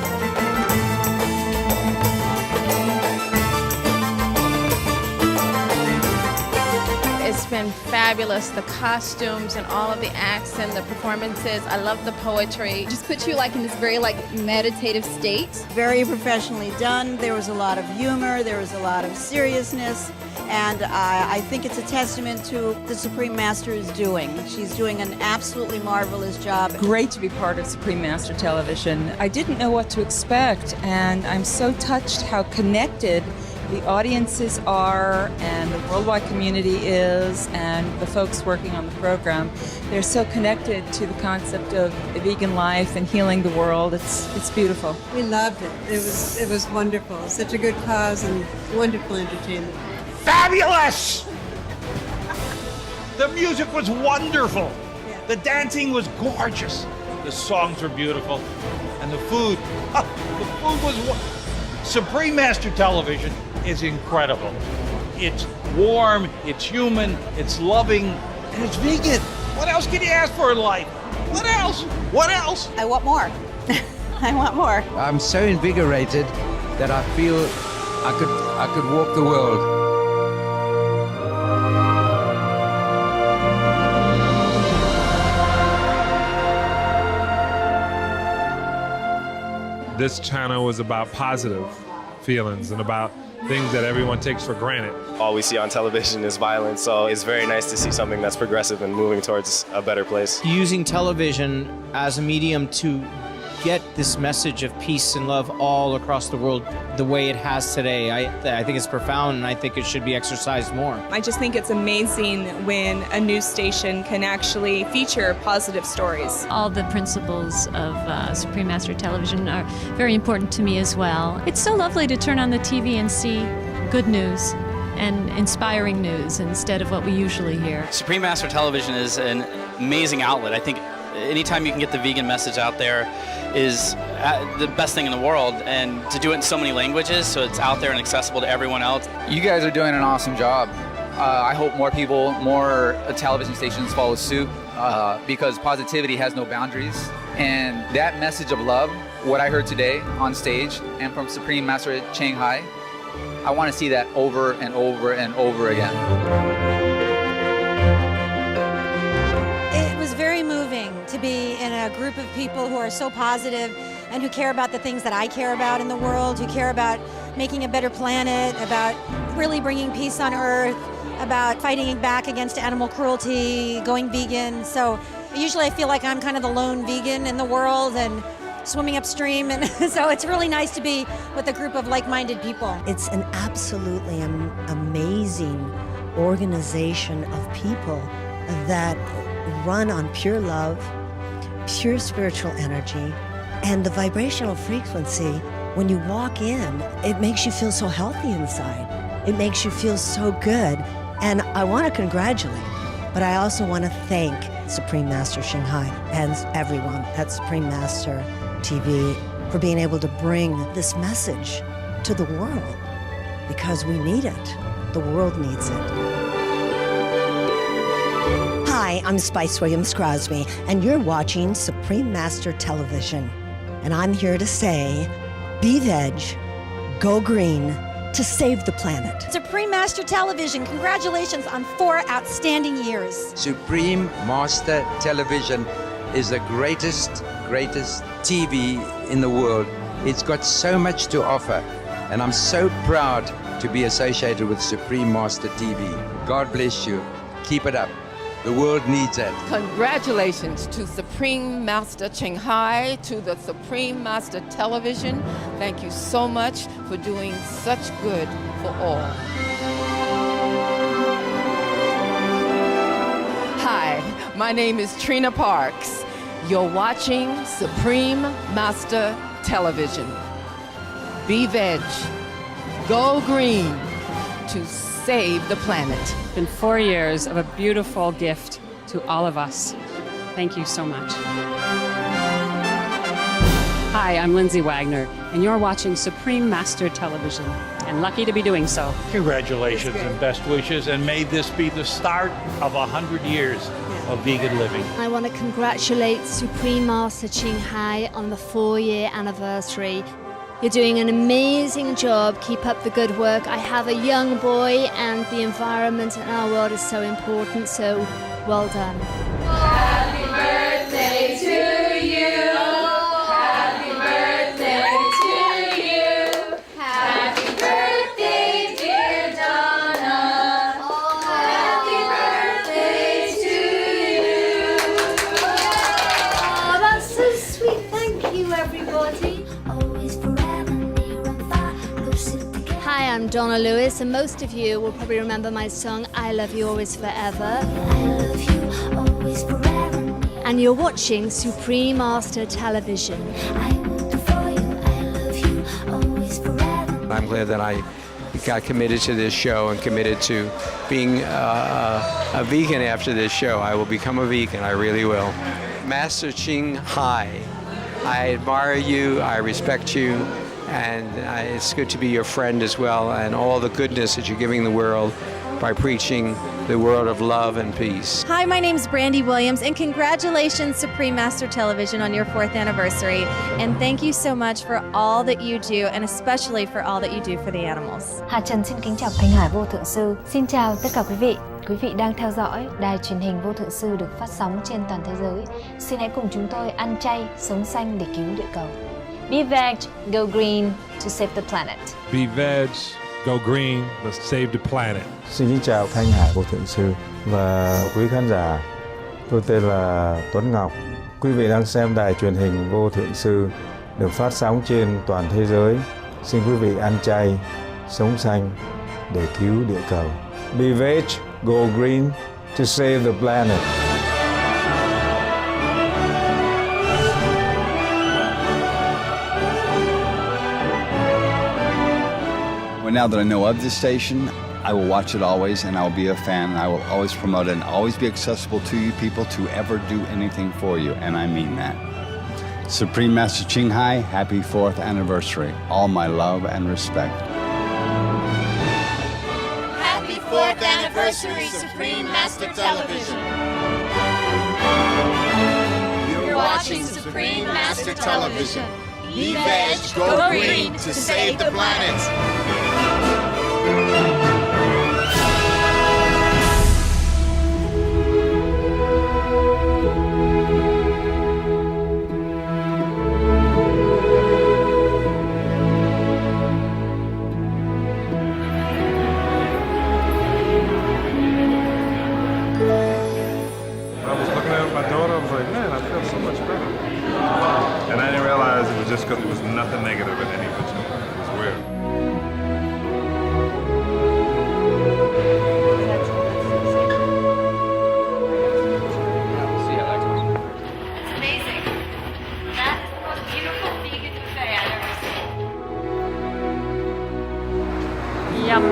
It's been fabulous, the costumes and all of the acts and the performances. I love the poetry. Just puts you like in this very like meditative state. Very professionally done. There was a lot of humor, there was a lot of seriousness, and I think it's a testament to the Supreme Master is doing. She's doing an absolutely marvelous job. Great to be part of Supreme Master Television. I didn't know what to expect, and I'm so touched how connected the audiences are and the worldwide community is, and the folks working on the program. They're so connected to the concept of a vegan life and healing the world. It's beautiful. We loved it. It was wonderful. Such a good cause and wonderful entertainment. Fabulous! The music was wonderful. The dancing was gorgeous. The songs were beautiful. And the food, the food was Supreme Master Television is incredible. It's warm, it's human, it's loving, and it's vegan. What else can you ask for in life? What else? What else? I want more. I want more. I'm so invigorated that I feel I could walk the world. This channel was about positive feelings and about things that everyone takes for granted. All we see on television is violence, so it's very nice to see something that's progressive and moving towards a better place. Using television as a medium to get this message of peace and love all across the world the way it has today, I think it's profound, and I think it should be exercised more. I just think it's amazing when a news station can actually feature positive stories. All the principles of Supreme Master Television are very important to me as well. It's so lovely to turn on the TV and see good news and inspiring news instead of what we usually hear. Supreme Master Television is an amazing outlet. I think anytime you can get the vegan message out there is the best thing in the world, and to do it in so many languages so it's out there and accessible to everyone else. You guys are doing an awesome job. I hope more people, more television stations follow suit because positivity has no boundaries. And that message of love, what I heard today on stage and from Supreme Master Shanghai, I want to see that over and over and over again. It was very moving to be in a group of people who are so positive and who care about the things that I care about in the world, who care about making a better planet, about really bringing peace on Earth, about fighting back against animal cruelty, going vegan. So usually I feel like I'm kind of the lone vegan in the world and swimming upstream, and so it's really nice to be with a group of like-minded people. It's an absolutely amazing organization of people that run on pure love, pure spiritual energy, and the vibrational frequency. When you walk in, it makes you feel so healthy inside. It makes you feel so good. And I want to congratulate, but I also want to thank Supreme Master Shanghai and everyone at Supreme Master TV for being able to bring this message to the world, because we need it. The world needs it. Hi, I'm Spice Williams Crosby, and you're watching Supreme Master Television. And I'm here to say, be veg, go green, to save the planet. Supreme Master Television, congratulations on 4 outstanding years. Supreme Master Television is the greatest TV in the world. It's got so much to offer, and I'm so proud to be associated with Supreme Master TV. God bless you. Keep it up. The world needs it. Congratulations to Supreme Master Shanghai, to the Supreme Master Television. Thank you so much for doing such good for all. My name is Trina Parks. You're watching Supreme Master Television. Be veg, go green to save the planet. It's been 4 years of a beautiful gift to all of us. Thank you so much. Hi, I'm Lindsay Wagner, and you're watching Supreme Master Television, and lucky to be doing so. Congratulations and best wishes, and may this be the start of 100 years of vegan living. I want to congratulate Supreme Master Ching Hai on the 4-year anniversary. You're doing an amazing job. Keep up the good work. I have a young boy, and the environment in our world is so important, so well done. Happy birthday to you. Happy birthday to you. Happy birthday, dear Donna. Happy birthday to you. Oh, that's so sweet. Thank you, everybody. Hi, I'm Donna Lewis, and most of you will probably remember my song, I Love You Always Forever. And you're watching Supreme Master Television. I'm glad that I got committed to this show and committed to being a vegan after this show. I will become a vegan, I really will. Master Ching Hai, I admire you, I respect you, and it's good to be your friend as well, and all the goodness that you're giving the world by preaching the world of love and peace. Hi, my name's Brandy Williams, and congratulations, Supreme Master Television, on your 4th anniversary. And thank you so much for all that you do, and especially for all that you do for the animals. Hà Trần xin kính chào Thanh Hải Vô Thượng Sư. Xin chào tất cả quý vị. Quý vị đang theo dõi đài truyền hình Vô Thượng Sư được phát sóng trên toàn thế giới. Xin hãy cùng chúng tôi ăn chay, sống xanh để cứu địa cầu. Be veg, go green to save the planet. Be veg, go green, let's save the planet. Xin kính chào Thanh Hải Vô Thượng Sư và quý khán giả. Tôi tên là Tuấn Ngọc. Quý vị đang xem đài truyền hình Vô Thượng Sư được phát sóng trên toàn thế giới. Xin quý vị ăn chay, sống xanh để cứu địa cầu. Be veg, go green to save the planet. Well, now that I know of this station, I will watch it always, and I will be a fan, and I will always promote it, and always be accessible to you people to ever do anything for you, and I mean that. Supreme Master Ching Hai, happy 4th anniversary. All my love and respect. Happy 4th anniversary, Supreme Master Television. You're watching Supreme Master Television. Be veg, go green to save the planet. I was looking at my daughter, I was like, man, I feel so much better. And I didn't realize it was just because it was nothing negative in any picture. It was weird. It's amazing. That is the most beautiful vegan buffet I've ever seen. Yum.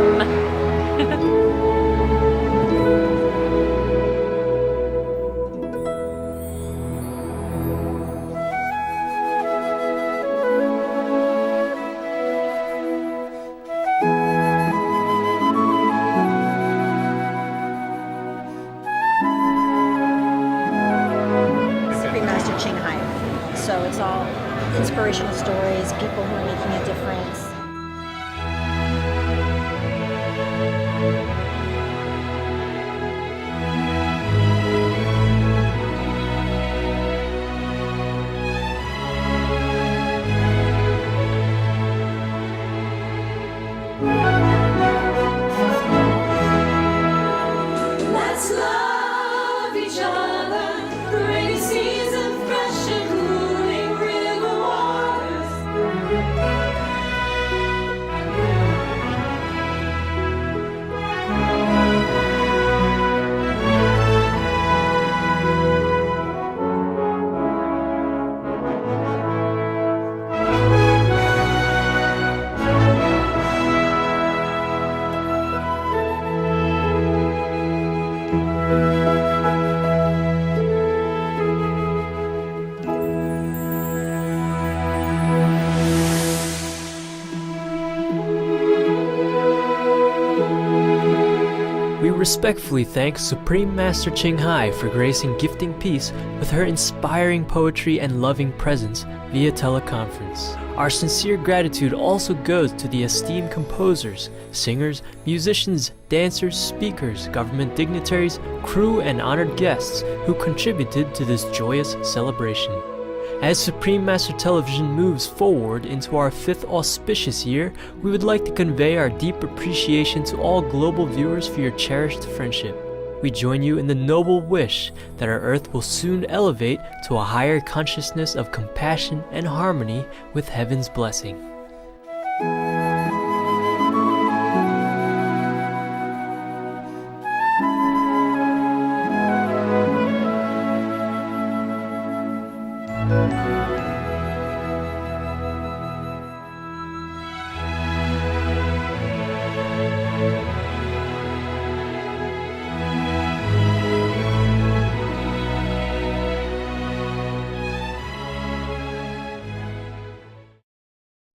Supreme Master Ching Hai. So it's all inspirational stories, people who are making a difference. Let's love each other. Rainy season, fresh and cooling river waters. respectfully thank Supreme Master Ching Hai for gracing Gifting Peace with her inspiring poetry and loving presence via teleconference. Our sincere gratitude also goes to the esteemed composers, singers, musicians, dancers, speakers, government dignitaries, crew, and honored guests who contributed to this joyous celebration. As Supreme Master Television moves forward into our 5th auspicious year, we would like to convey our deep appreciation to all global viewers for your cherished friendship. We join you in the noble wish that our Earth will soon elevate to a higher consciousness of compassion and harmony with heaven's blessing.